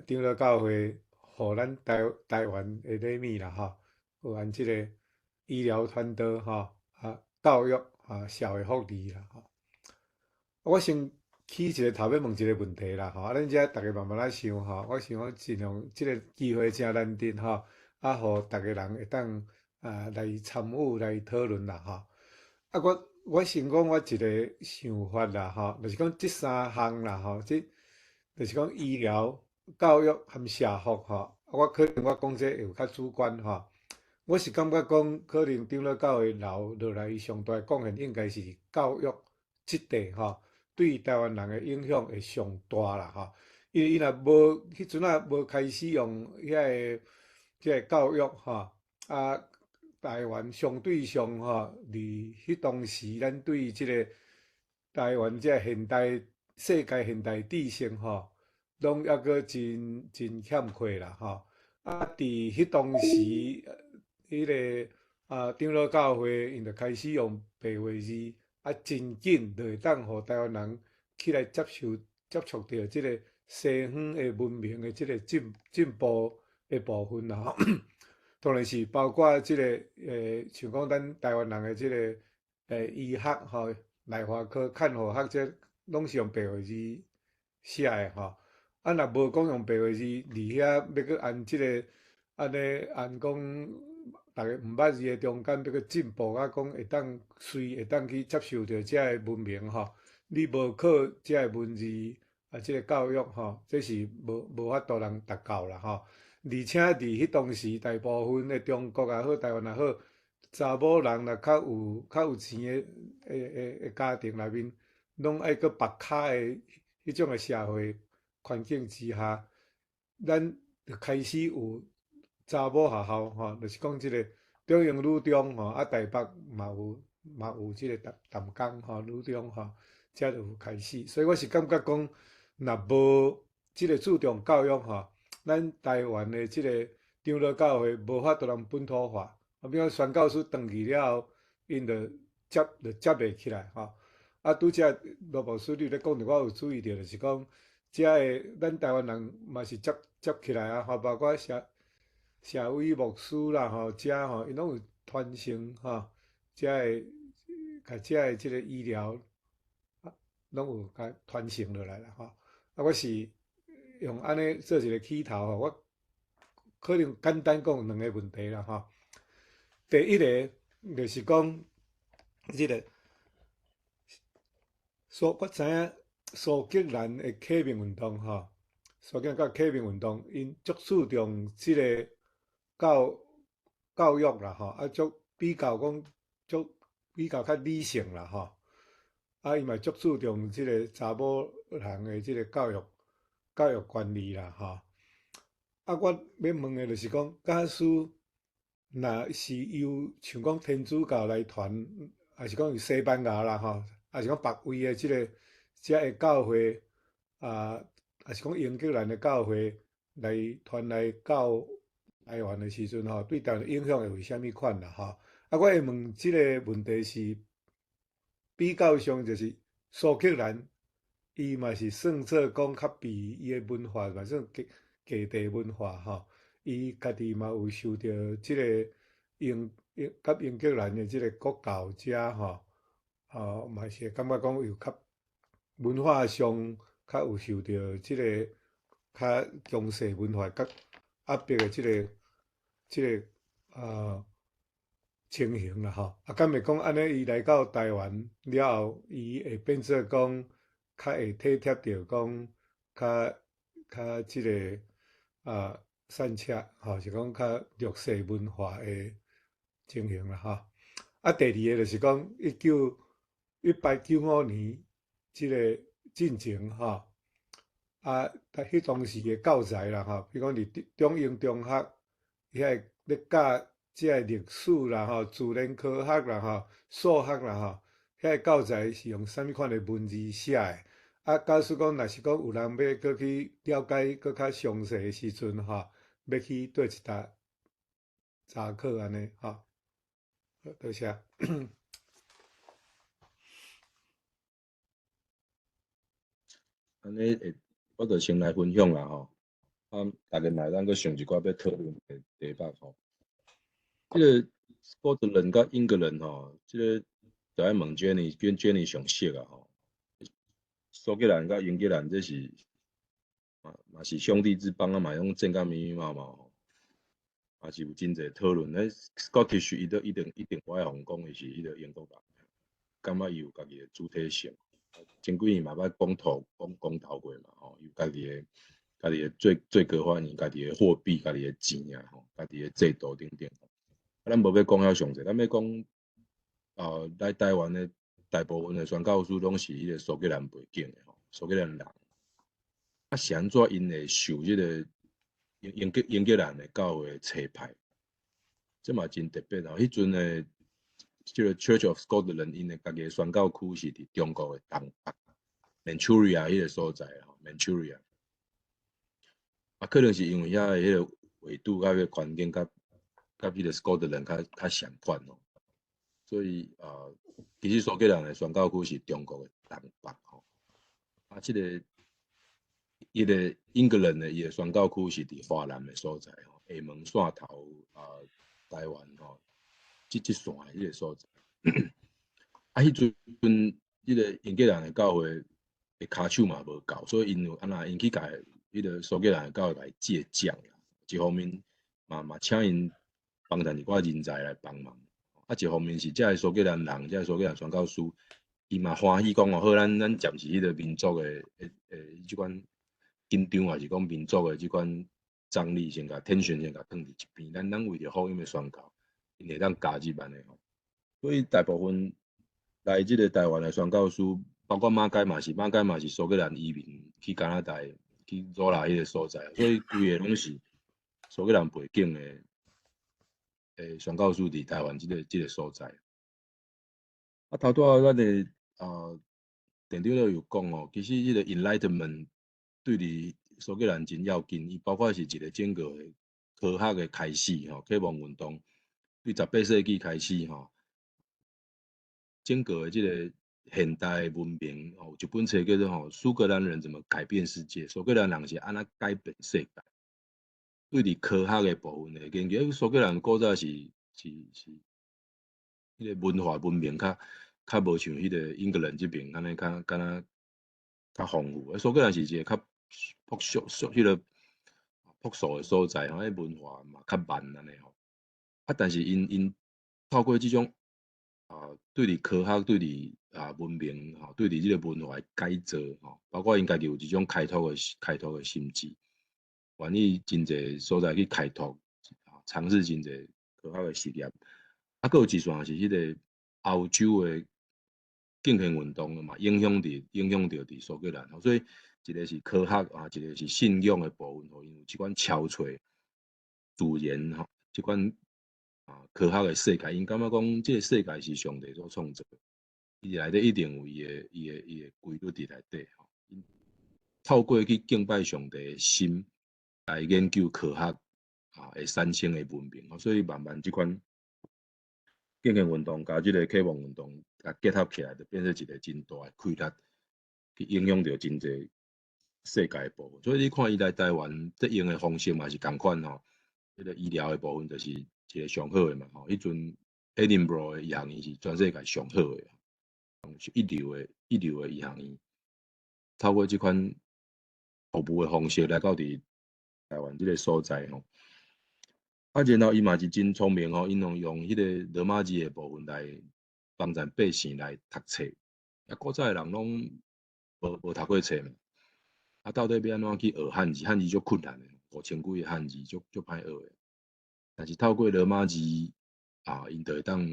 长老教会互咱台湾的礼物啦吼，有按即个医疗团队吼教育社会福利啦吼。我先起一个头要问一个问题啦吼，咱遮逐个慢慢仔想吼，我想讲尽量即个机会真难得吼，互逐个人会当来参与来讨论啦吼。我先讲我一个想法啦吼，就是讲即3项啦吼，就是讲医疗、教育和社福吼。我可能我讲这有较主观吼。我是感觉讲，可能长老教会留落来上大贡献，应该是教育即块吼，对台湾人的影响会上大啦吼。因为伊若无迄阵无开始用即个教育吼，台湾相对上吼，伫迄当时咱对即个台湾即个世界现代知识吼，拢抑阁真欠缺啦吼。伫迄当时，迄个长老教会因着开始用白话字，真紧就会当互台湾人起来接触到即个西方的文明的即个进步的部分啦吼。当然是包括即个像讲咱台湾人的即个医学吼、内化科、看护学这拢是用白话字写的吼。若无讲用白话字，伫遐要搁按即个安尼按讲，逐个毋捌字的中间，要搁进步啊，讲会当会当去接受到遮个文明吼。你无靠遮个文字即个教育吼，这是无法度人达到啦吼。而且伫迄当时，大部分的中国也好，台湾也好，查某人若较有钱的家庭内面，拢爱搁绑卡的迄种的社会环境之下，咱就开始有查某学校吼，就是讲即个中英女中吼，台北嘛有即个淡江吼女中吼，遮就有开始。所以我是感觉讲，若无即个注重教育吼，咱台湾的即个长老教会无法度通本土化。比如宣教师转去了后，因就接袂起来吼。拄则罗牧师你咧讲着，我有注意到，就是讲遮个咱台湾人嘛是接起来啊，吼，包括社会牧师啦吼，遮吼因拢有传承吼，遮个甲遮个即个医疗拢有甲传承落来啦吼。我是用安尼做一个起头吼，我可能简单讲2个问题啦吼。第一个就是讲，即个我知影苏格兰的启明运动吼，苏格兰甲启明运动，因足注重即个教育啦吼，足比较较理性啦吼。伊嘛足注重即个查某人的即个教育管理啦吼。我要问的就是讲，假使若是由像讲天主教来传，还是讲由西班牙啦吼，还是讲别位的即个教会啊，还是讲英格兰的教会来传来到台湾的时阵吼，对台湾的影响会为虾米款啦吼？啊，我会问即个问题是比较上就是苏格兰，伊嘛是算做讲较比伊的文化嘛算各地文化吼。伊家己嘛有受到即个甲英格兰的即个国教者吼，嘛是感觉讲有较文化上较有受到即个较强势文化甲压迫的即个情形啦吼。啊，敢会讲安尼伊来到台湾了后，伊会变做讲较会体贴着讲较即个善车吼，是讲较弱势文化的情形啦吼。啊，第二个就是讲1895年即个进程吼，啊，迄当时的教材啦吼，比如讲伫中英中学遐咧教即个历史啦吼、自然科学啦吼、数学啦吼，遐教材是用啥物款的文字写的？啊，假使讲若是讲有人要搁去了解搁较详细的时阵吼，要去倒一搭查课安尼吼。好，多谢。安尼会，我就先来分享啦吼。啊，大家嘛咱搁想一寡要讨论的题目吼。即个斯科特人甲英国人吼，即个就爱问 Jenny 上熟啊吼。苏格兰甲英格兰这是嘛是兄弟之邦啊，嘛用战甲密密麻麻吼，嘛是有真侪讨论。迄 Scottish 伊一定我爱讲讲伊是迄个英国人，感觉伊有家己的主体性。前几年嘛捌公投过嘛吼，有家己的最高法院，家己的货币，家己的钱啊吼，家己的制度等等。咱无要讲遐详细，咱要讲来台湾的大部分的宣教师拢是迄个苏格兰背景的吼，苏格兰人。啊，是安怎因会受迄个英格兰的教会册派？这嘛真特别哦。迄阵的即个 Church of Scotland 因的家己的宣教区是伫中国的东北 Manchuria 迄个所在吼 ，Manchuria。啊，可能是因为遐个迄个纬度甲迄个环境甲迄个 Scotland 较相款哦，所以其实苏格兰的宣教区是中国的东北吼。啊，即个伊个英格兰的伊个宣教区是伫华南的所在吼，厦门线头台湾吼，即线迄个所在。啊，迄阵迄个英格兰的教会的骹手嘛无够，所以因有因去甲迄个苏格兰的教会来借将啦。一方面嘛请因帮衬一寡人才来帮忙，啊，一方面是遮个苏格兰人，遮个苏格兰宣教师，伊嘛欢喜讲哦，好，咱暂时迄个民族的即款紧张，还是讲民族的即款张力，先甲天选先甲放伫一边，咱为着福音的宣教，因会当加入安尼吼。所以大部分来即个台湾的宣教师，包括马介嘛是苏格兰移民去加拿大去做啦迄个所在，所以规个拢是苏格兰背景的宣教师伫台湾即个所在。啊，头拄仔咱的电长有讲哦，其实迄个 Enlightenment 对伫苏格兰真要紧，伊包括是一个整个的科学的开始吼，启蒙运动对18世纪开始吼。整个的这个现代文明哦，有一本册叫做《苏格兰人怎么改变世界》，苏格兰人是安怎改变世界。对伫科学的部分的研究，苏格兰古早是迄个文化文明较无像迄个英格兰这边安尼敢若较丰富。苏格兰是一个较朴素迄个朴素的所在，迄文化嘛较慢安尼吼。啊，但是因透过即种对伫科学、对伫文明吼、对伫即个文化改造吼，包括因家己有一种开拓的心智，愿意真侪所在去开拓，尝试真侪科学的实验。啊，佫有一项是迄个欧洲的敬虔运动嘛，影响着伫苏格兰，所以一个是科学一个是信仰的部分，互因有即款超揣自然即款科学的世界，因感觉讲这个世界是上帝所创造，伊内底一定有伊的规律伫内底吼。透过去敬拜上帝的心来研究科学会产生的文明，所以慢慢即款健行运动加即个启蒙运动结合起来，就变成一个真大的开力，去影响到真侪世界的部分。所以你看伊来台湾在用的方式嘛是共款吼，迄个医疗的部分就是一个上好的嘛吼。迄阵 Edinburgh 的医学院是全世界上好的，是一流的医学院。透过即款服务的方式来到伫台湾即个所在吼。然后伊嘛是真聪明吼，因用迄个罗马字的部分来帮咱百姓来读册。古早的人拢无读过册嘛，到底要安怎去学汉字？汉字足困难的，5000几个汉字足歹学的。但是透过罗马字因就会当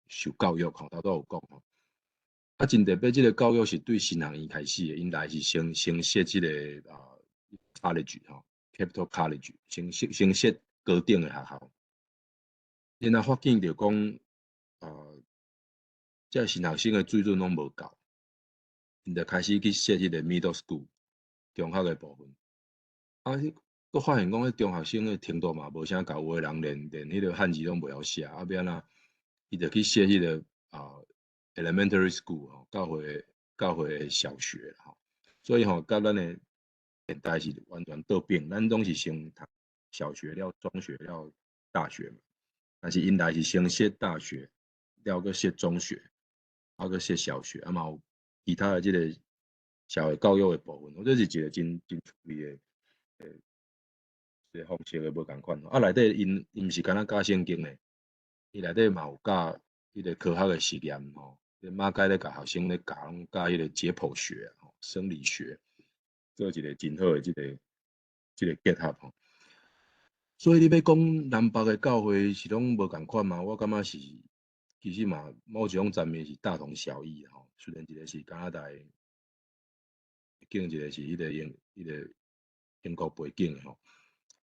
受教育吼，头拄有讲吼。真特别，即个教育是对新学院开始的，因来是先设即个college 吼 ，Capital College， 先设高等的学校。然后发现着讲，这新学生的水准拢无够，因就开始去设迄个 middle school 中学的部分。佫发现讲，迄中学生的程度嘛无啥够，有的人连迄个汉字拢袂晓写，要安怎？伊就去设迄个elementary school 吼，教会的小学吼，所以甲咱的现代是完全倒变，咱拢是先读小学了、中学了、大学嘛，但是因来是先设大学，了个设中学，个设小学，嘛有其他的即个社会教育的部分，这是一个真趣味的一个方式的无共款。内底因毋是干那教圣经的，伊内底嘛有教迄个科学的实验吼。马街咧教学生咧教迄个解剖学生理学，做一个真好的即个结合吼。所以你要讲南北的教会是拢无共款嘛？我感觉是其实嘛，某一种层面是大同小异吼。虽然一个是加拿大背景，一个是迄个英国背景吼，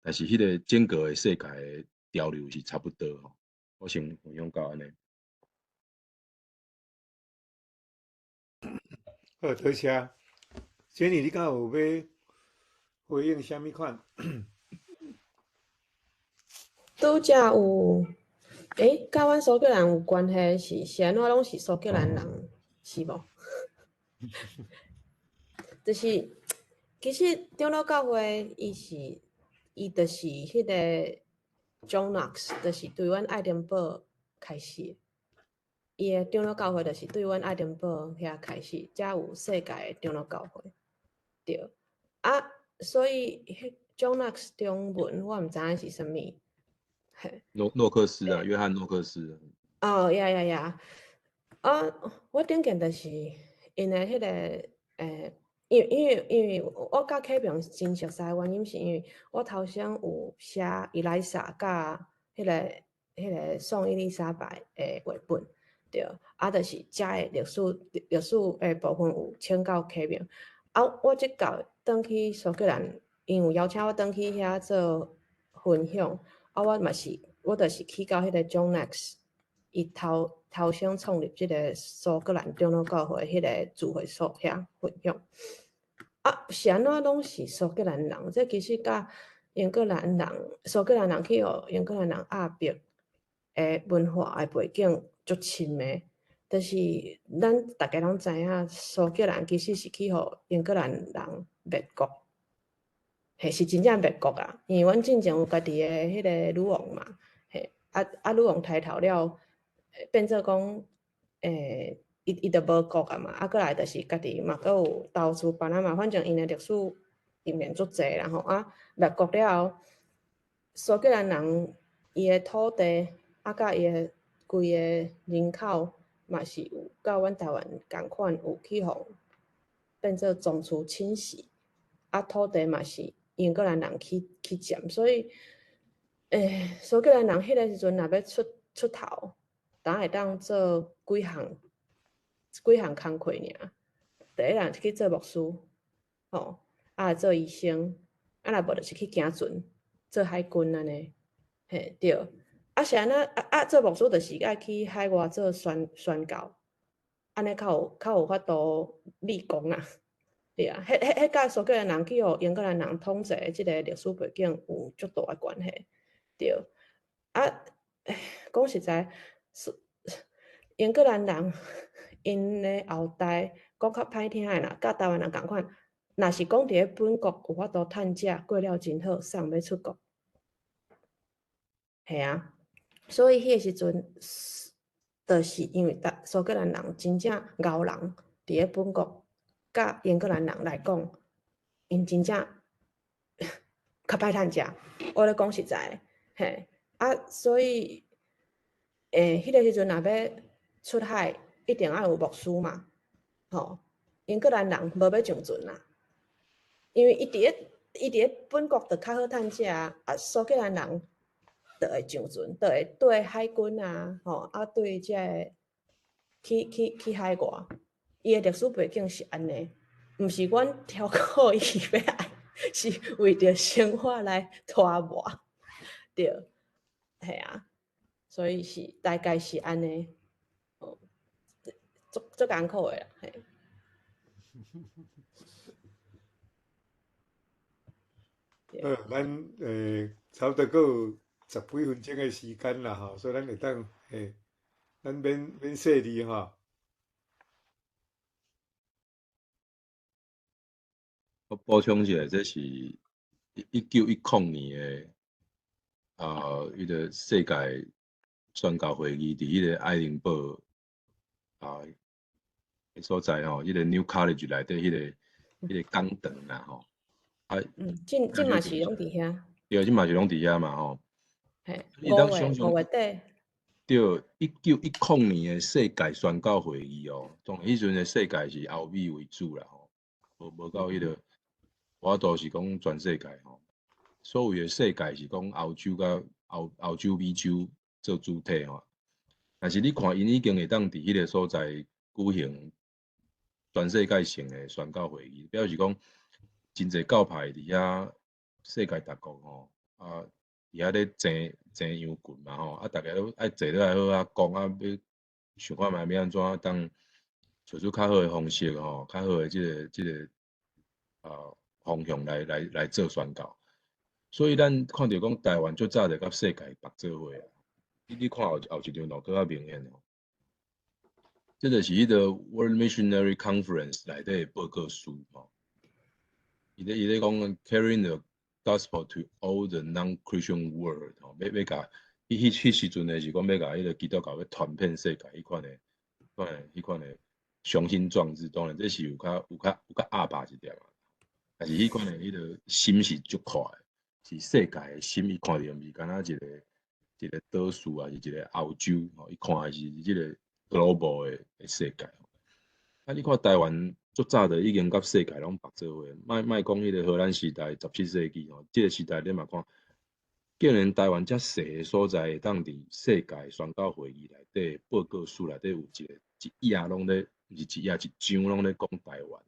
但是迄个整个的世界的潮流是差不多吼。我先分享到安尼。好，多谢。Jenny，你敢有要回应啥物款？拄则有，甲阮苏格兰有关系是安怎拢是苏格兰人，是无？就是其实长老教会伊就是迄个 John Knox，就是对阮爱丁堡开始。伊的长老教会就是对阮爱丁堡遐开始，才有世界的长老教会。对，所以迄 John Knox 中文我毋知影是啥物。诺克斯约翰诺克斯。呀，我顶件就是因的迄个因为我甲启明真熟悉的原因，是因为我头先有写伊莱莎甲迄个宋伊丽莎白的绘本，对，就是遮的历史的部分有请教启明。我即届转去苏格兰，因有邀请我转去遐做分享，我就是去到迄个 John Knox， 伊头先创立即个苏格兰长老教会迄个聚会所遐分享。是安怎拢是苏格兰人？这其实甲英格兰人、苏格兰人去互英格兰人压迫的文化的背景足深的。就是咱大家拢知影，苏格兰其实是去互英格兰人灭国，是真正灭国啊！因为阮之前有家己的迄个女王嘛，女王抬头了，变做讲，伊就无国啊嘛，过来就是家己嘛，阁有投资别人嘛，反正因的历史里面足济啦吼，灭国了后，苏格兰人伊的土地甲伊的规个人口嘛是有甲阮台湾共款，有去互变做种族清洗，土地嘛是英格兰人去占，所以苏格兰人迄个时阵若要出头，会当做几项工课尔。第一人去做牧师，做医生，若无就是去行船，做海军安尼，对。是安那做牧师就是爱去海外做宣教，安尼较有法度立功啊。对啊，迄甲苏格兰人去互英格兰人统治即个历史背景有足大诶关系。对，啊，讲实在，英格兰人因诶后代讲较歹听诶啦，甲台湾人共款。若是讲伫咧本国有法度趁食，过了真好，送要出国。系啊，所以迄个时阵，就是因为苏格兰人真正牛人伫咧本国，甲英格兰人来讲，因真正较歹趁食。我咧讲实在，嘿，所以，迄个时阵若要出海，一定要有牧师嘛，吼。英格兰人无要上船啦，因为伊伫咧本国就较好趁食啊，苏格兰人就会上船，就会对海军啊，吼对即个去海外，伊诶历史背景是安尼，毋是阮挑故意要爱，是为着生活来拖磨，对，系啊，所以是大概是安尼，足艰苦诶啦，嘿。好，咱差不多还有10几分钟的时间啦吼，所以咱会当咱免细腻吼。我补充一下，这是1910年的迄个世界宣教会议伫迄个爱丁堡所在吼，迄个 New College 内底迄个讲堂啦吼。即嘛是拢伫遐。对，即嘛是拢伫遐嘛吼。嘿，你当想象5月底。对，1910年的世界宣教会议哦，当迄阵的世界是欧美为主啦吼，无到迄个，我都是讲全世界吼。所谓的世界是讲欧洲甲欧洲、美洲做主体吼。但是你看，因已经会当伫迄个所在举行全世界性的宣教会议，表示讲真侪教派伫遐世界各国吼伫遐咧争洋棍嘛吼，大家都爱坐落来好啊讲啊，要想看卖要安怎当找出较好的方式吼，较好的即个方向来做宣教。所以咱看到讲台湾最早就甲世界绑做伙啊，你看后一张图更较明显哦。这就是迄个 World Missionary Conference 内底的报告书吼。伊咧讲 carrying the gospel to all the non-Christian world 吼，要甲迄时阵的是讲要甲迄个基督教要传遍世界迄款的雄心壮志，当然这是有较压迫一点啊。但是迄款的迄个心是足快的，是世界的心，伊看着毋是干那一个岛屿啊，是一个欧洲吼，伊看的是即个 global 的世界。啊，你看台湾足早的已经甲世界拢绑做伙，莫讲迄个荷兰时代17世纪吼，即个时代你嘛看，竟然台湾遮细的所在会当伫世界宣教会议内底报告书内底有一页拢咧，毋是一页一张拢咧讲台湾。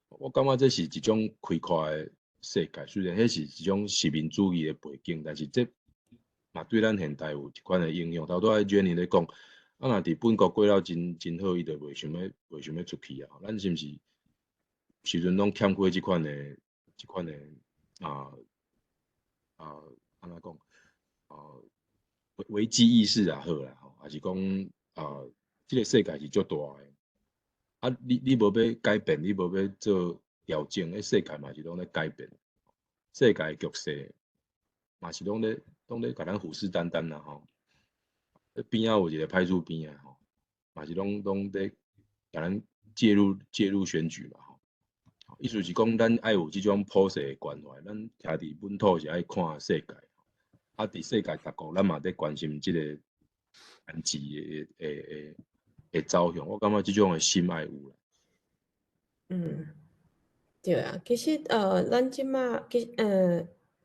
我感觉这是一种开阔的世界，虽然迄是一种殖民主义的背景，但是这嘛对咱现代有一款的影响。头拄仔 Jenny 咧讲，若伫本国过了真好，伊就袂想要出去啊。咱是毋是时阵拢欠缺即款的安怎讲危机意识也好啦，还是讲即个世界是足大的。你无要改变，你无要做调整，迄世界嘛是拢咧改变，世界局势嘛是拢咧甲咱虎视眈眈啦吼。边仔有一个歹处边啊吼，嘛是拢咧甲咱介入选举嘛吼。意思是讲，咱爱有即种普世的关怀，咱徛伫本土是爱看世界，伫世界各国，咱嘛在关心即个安置的走向。我感觉即种的心爱有啦。对啊，其实咱即马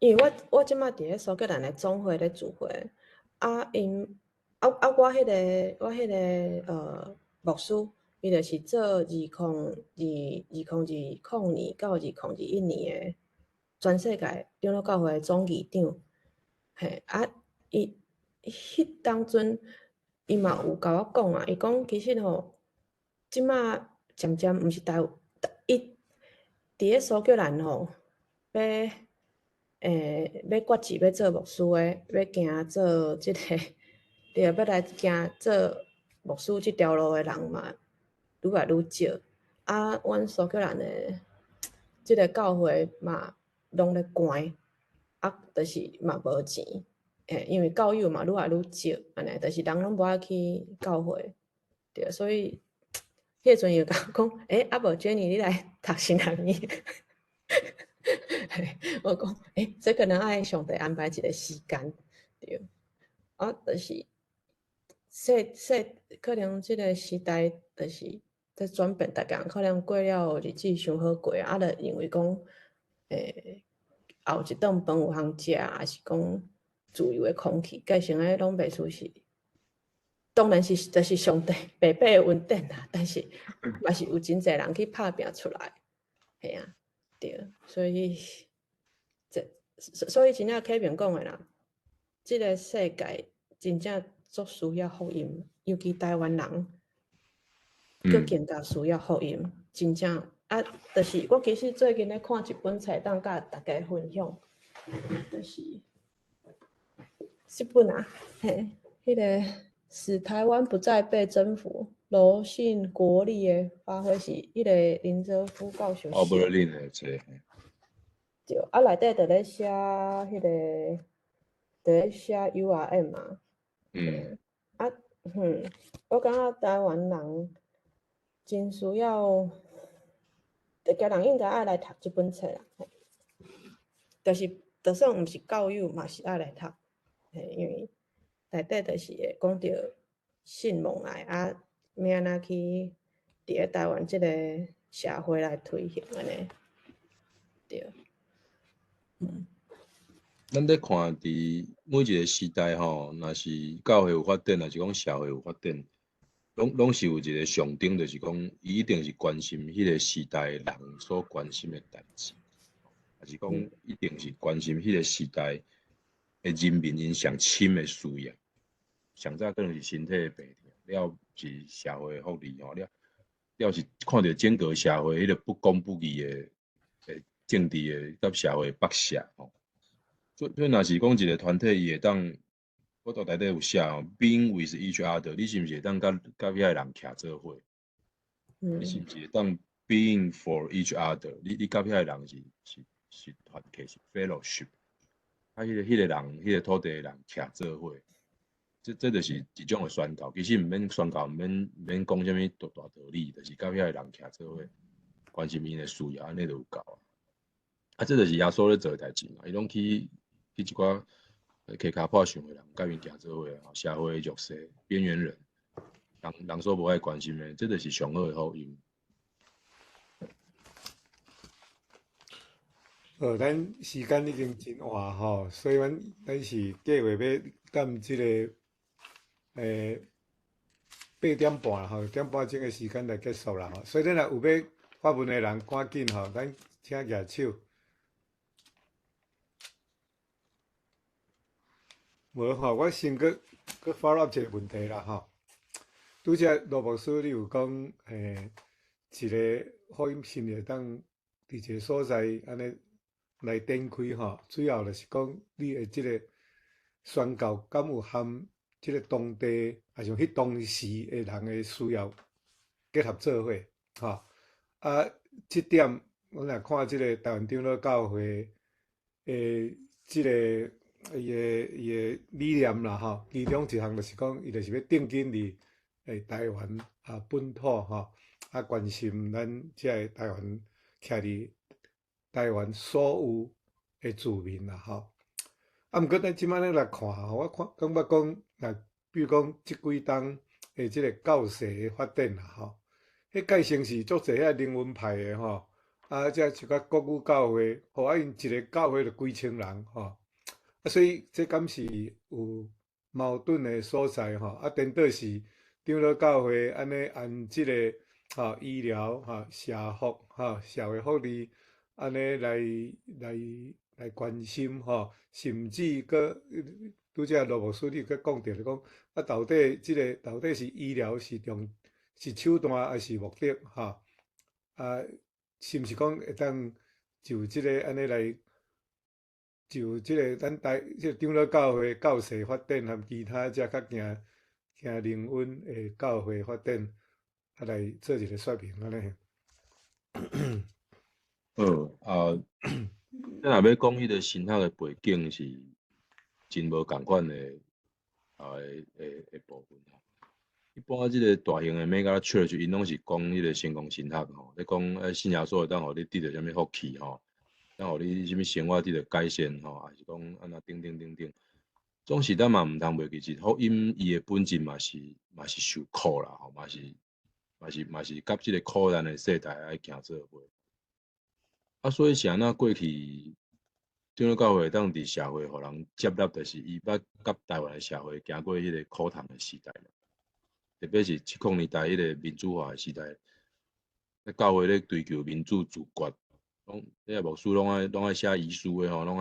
因为我即马伫咧苏格兰的总会咧聚会，我迄个牧师，伊就是做2020年到2021年的全世界长老教会的总议长。嘿啊，迄当阵伊嘛有甲我讲啊，伊讲其实吼，即马渐渐毋是伊伫咧苏格兰吼，要要决志要做牧师诶，要行做即个，对，要来行做牧师即条路诶人嘛，愈来愈少。啊，阮苏格兰诶，即个教会嘛，拢咧关，啊，就是嘛无钱，因为教友嘛愈来愈少，安尼，就是人拢无爱去教会，对，所以迄个阵伊就甲我讲，啊无 Jenny 你来读神学院。我讲，这可能爱上帝安排一个时间，对，啊，就是可能即个时代就是在转变，大家可能过了日子伤好过，啊，就认为讲，后一顿饭有通食，还是讲自由的空气，计成诶拢袂输是。当然是，就是上帝白白的恩典啦，但是嘛是有真侪人去拍拼出来，系啊，对，所以真正启明讲的啦，即个世界真正足需要福音，尤其台湾人，佫更加需要福音，真正啊，就是我其实最近咧看一本册，当甲大家分享，就是这本啊，嘿，迄个使台湾不再被征服，柔性国力的发挥是迄个林哲夫教授哦，无写的。恁诶，这对，啊，内底就咧写迄个，就咧写 URM 嘛。啊，我感觉台湾人真需要，大家人应该爱来读这本册啦。就是，就算毋是教友，嘛是爱来读，因为内底就是会讲到信望爱啊，要安怎去伫咧台湾即个社会来推行安尼，对，咱咧看伫每一个时代吼，若是教会有发展，若是讲社会有发展，拢是有一个上顶，就是讲伊一定是关心迄个时代人所关心的代志，还是讲一定是关心迄个时代的人民因上深的需要。上早可能是身体的病痛，了是社会的福利吼，了是看到整个社会迄个不公不义的政治的甲社会剥削吼。所以若是讲一个团体，伊会当，我图内底有写哦，being with each other，你是毋是会当甲遐个人徛做伙？你是毋是会当 being for each other？你甲遐个人是团契，是 fellowship。啊，迄个人，迄个土地的人徛做伙，这就是一种的宣告。其实毋免宣告，毋免讲啥物大道理，就是甲遐个人徛做伙，关心因的需要，安尼就有够啊。啊，这就是耶稣咧做的代志嘛，伊拢去一寡溪骹破想的人，甲因行做伙啊，社会弱势、边缘人，人所无爱关心的，这就是上好的福音。咱时间已经真晚吼，所以咱是计划要到即个8点半吼，8点半钟的时间来结束啦吼。所以咱若有要发问的人，赶紧吼，咱请举手。无吼，我先去 follow up 一个问题啦吼。拄则罗牧师你有讲一个福音信会当伫一个所在安尼来展开吼，主要就是讲你的即个宣告敢有含即个当地，也像迄当时的人的需要结合做伙吼。啊，即点我若看即个台湾长老教会即个伊的理念啦吼，其中一项就是讲，伊就是要定睛伫台湾本土吼，关心咱即个台湾徛伫台湾所有的住民啦吼。毋过咱即摆咧来看吼，我感觉讲，比如讲即几冬的即个教士的发展啦吼，迄改成是足侪遐灵恩派的吼，遮像甲国语教会，因一个教会就几千人吼。所以这敢是有矛盾的所在吼，颠倒是长老教会安尼按即个医疗社福社会福利安尼来关心吼，甚至搁拄则罗牧师你搁讲着讲，啊，到底是医疗是手段还是目的吼？啊，是毋是讲会当就即个安尼来？就即个咱即个长老教会教士发展和其他遮较行灵恩的教会发展，啊来做一个说明安尼。咱若要讲迄个神学的背景是真无共款的部分吼。一般即个大型的 mega church 因拢是讲迄个成功神学吼，咧讲信仰所会当互你得到啥物福气吼，当互你啥物生活得到改善吼，还是讲安那等等。总是咱嘛毋通袂记是福音伊的本质嘛是受苦啦吼，嘛是甲即个苦难的世代爱行做伙。啊，所以是安那过去长老教会当伫社会互人接纳，就是伊捌甲台湾的社会行过迄个苦谈的时代，特别是70年代迄个民主化的时代，教会咧追求民主自决，迄个牧师拢爱写遗书的吼，拢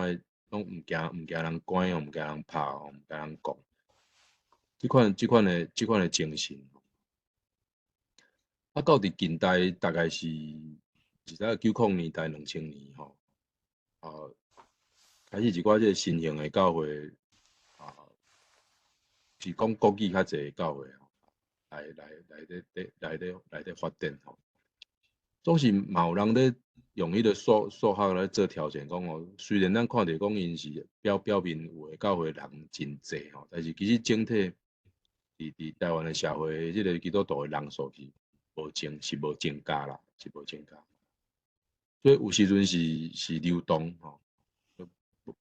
毋惊人关哦，毋惊人拍哦，毋惊人讲。即款的精神，啊，到伫近代大概是90年代、2000年吼，开始一寡即个新型的教会，是讲国语较侪的教会吼，来咧发展吼。总是嘛有人咧用迄个数学来做条件，讲吼，虽然咱看着讲因是表面有诶教会人真济吼，但是其实整体伫台湾诶社会，即个基督徒诶人数是无增加啦，是无增加。所以有时阵是流动吼，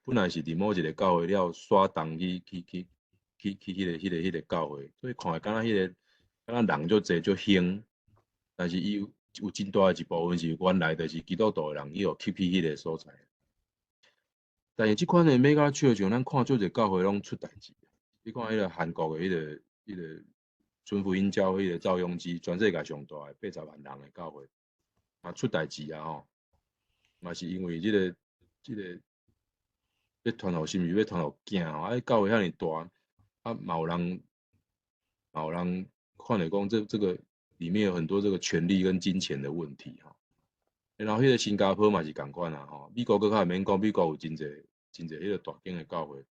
本来是伫某一个教会了刷动去迄个教会，所以看敢若人足济足兴，但是伊有真大一部分是原来就是基督徒诶人，伊有去迄个所在。但是即款诶mega church，咱看足济教会拢出代志。你看迄个韩国诶迄个纯福音教会迄个赵永基，全世界上大诶80万人诶教会，啊出代志啊吼，嘛是因为即个要传互甚物，要传互囝吼，教会遐尼大，啊嘛有人看着讲这个里面有很多这个权力跟金钱的问题哈。然后迄个新加坡嘛是共款啦吼，美国搁较免讲，美国有真侪迄个大间的教会，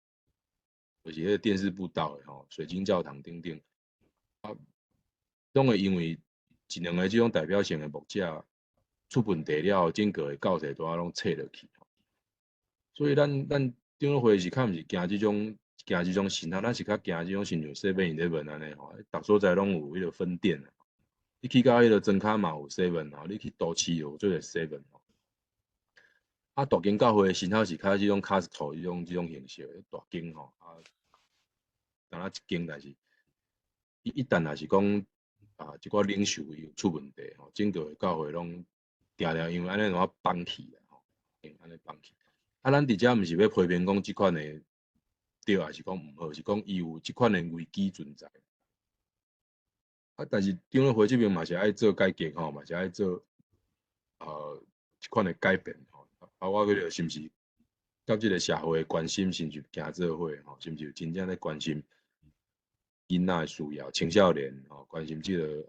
就是迄个电视布道的吼，水晶教堂等等，啊，拢会因为一两个即种代表性的牧者出问题了后，整个的教士都拢撤落去。所以咱长老会是较毋是行即种神学，咱是较行即种亲像7-11安尼吼，逐所在拢有迄个分店。你去到迄个庄卡嘛有 7吼，你去都市有做个7吼。啊，大间教会的神学是较即种 Costco 即种形式的大间吼，啊，当然一间，但是一旦若是讲即寡领袖有出问题吼，整个教会拢定因为安尼怎放弃啦吼，安尼放弃。啊，咱伫遮毋是要批评讲即款的对，还是讲毋好，是讲伊有即款的危机存在。啊，但是长老会这边嘛是爱做改革吼，嘛是爱做即款的改变吼，包括迄个是毋是甲即个社会关心，甚至行做伙吼，是毋是真正咧关心囡仔的需要、青少年吼，关心即个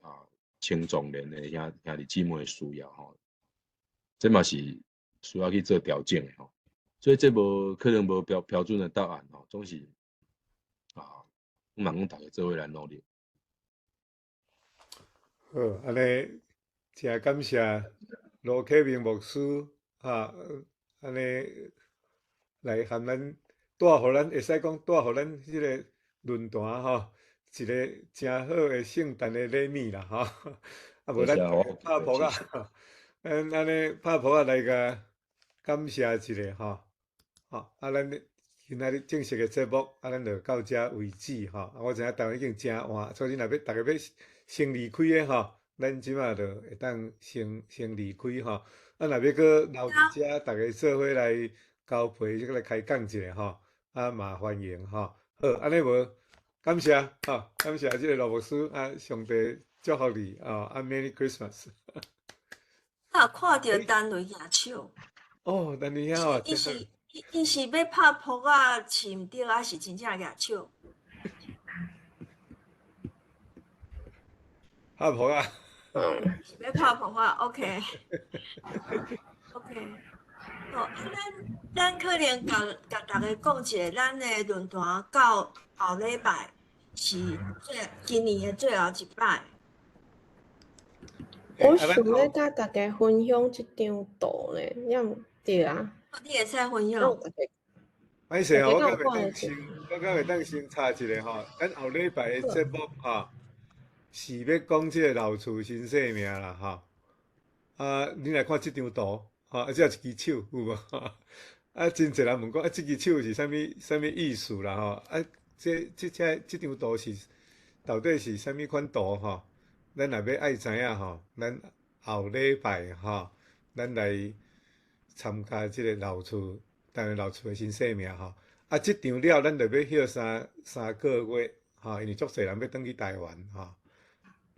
青壮年的兄弟姊妹的需要吼，这嘛是需要去做调整的吼。所以这无可能无标准的答案吼，总是我嘛讲大家做伙来努力。好，安尼真感谢罗启明牧师安尼来含咱带互咱会使讲带互咱即个论坛吼，一个真好的圣诞的礼物啦吼。啊，无咱拍扑啊，咱安尼拍扑啊来甲感谢一下吼。好，咱今仔日正式的节目咱就到遮为止吼。我知影台湾已经真晚，所以若要大家要先离开的吼，咱即马就会当先离开吼。若要搁留伫遮，大家做伙来交配，即个来开讲一下吼。嘛欢迎吼。好，安尼无，感谢吼，感谢即个罗牧师上帝祝福你Merry Christmas。看到单位举手。哦，但你遐是吼，伊是伊是要拍扑啊，饲毋着，还是真正举手？拍婆啊，嗯，是要拍扑啊？OK OK。哦，咱可能甲大家讲一下，咱的论坛到后礼拜是今年的最后一摆。我啊，咱想要后甲大家分享即张图呢，也毋对啊，你会使分让享。大家歹势吼，我敢大家敢有袂当先，看得见？我敢袂当先插一个吼，咱后礼拜的节目吼，是要讲即个老厝新生命啦吼。啊，你来看即张图，吼，这一支手有无？啊，真侪人问讲，啊，即支手是啥物意思啦？吼，啊，即张图是到底是啥物款图吼？咱也要爱知影吼，咱后礼拜吼，咱来参加即个老厝，台湾老厝的新生命吼。啊，即场了，咱就要休三个月吼，因为足侪人要转去台湾吼。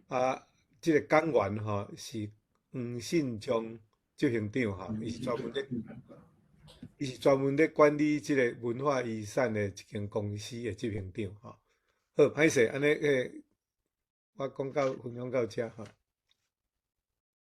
啊，即个讲员吼是黄信忠执行长吼，伊是专门咧管理即个文化遗产的一间公司的执行长吼。好，歹势，安尼我讲到分享到遮吼。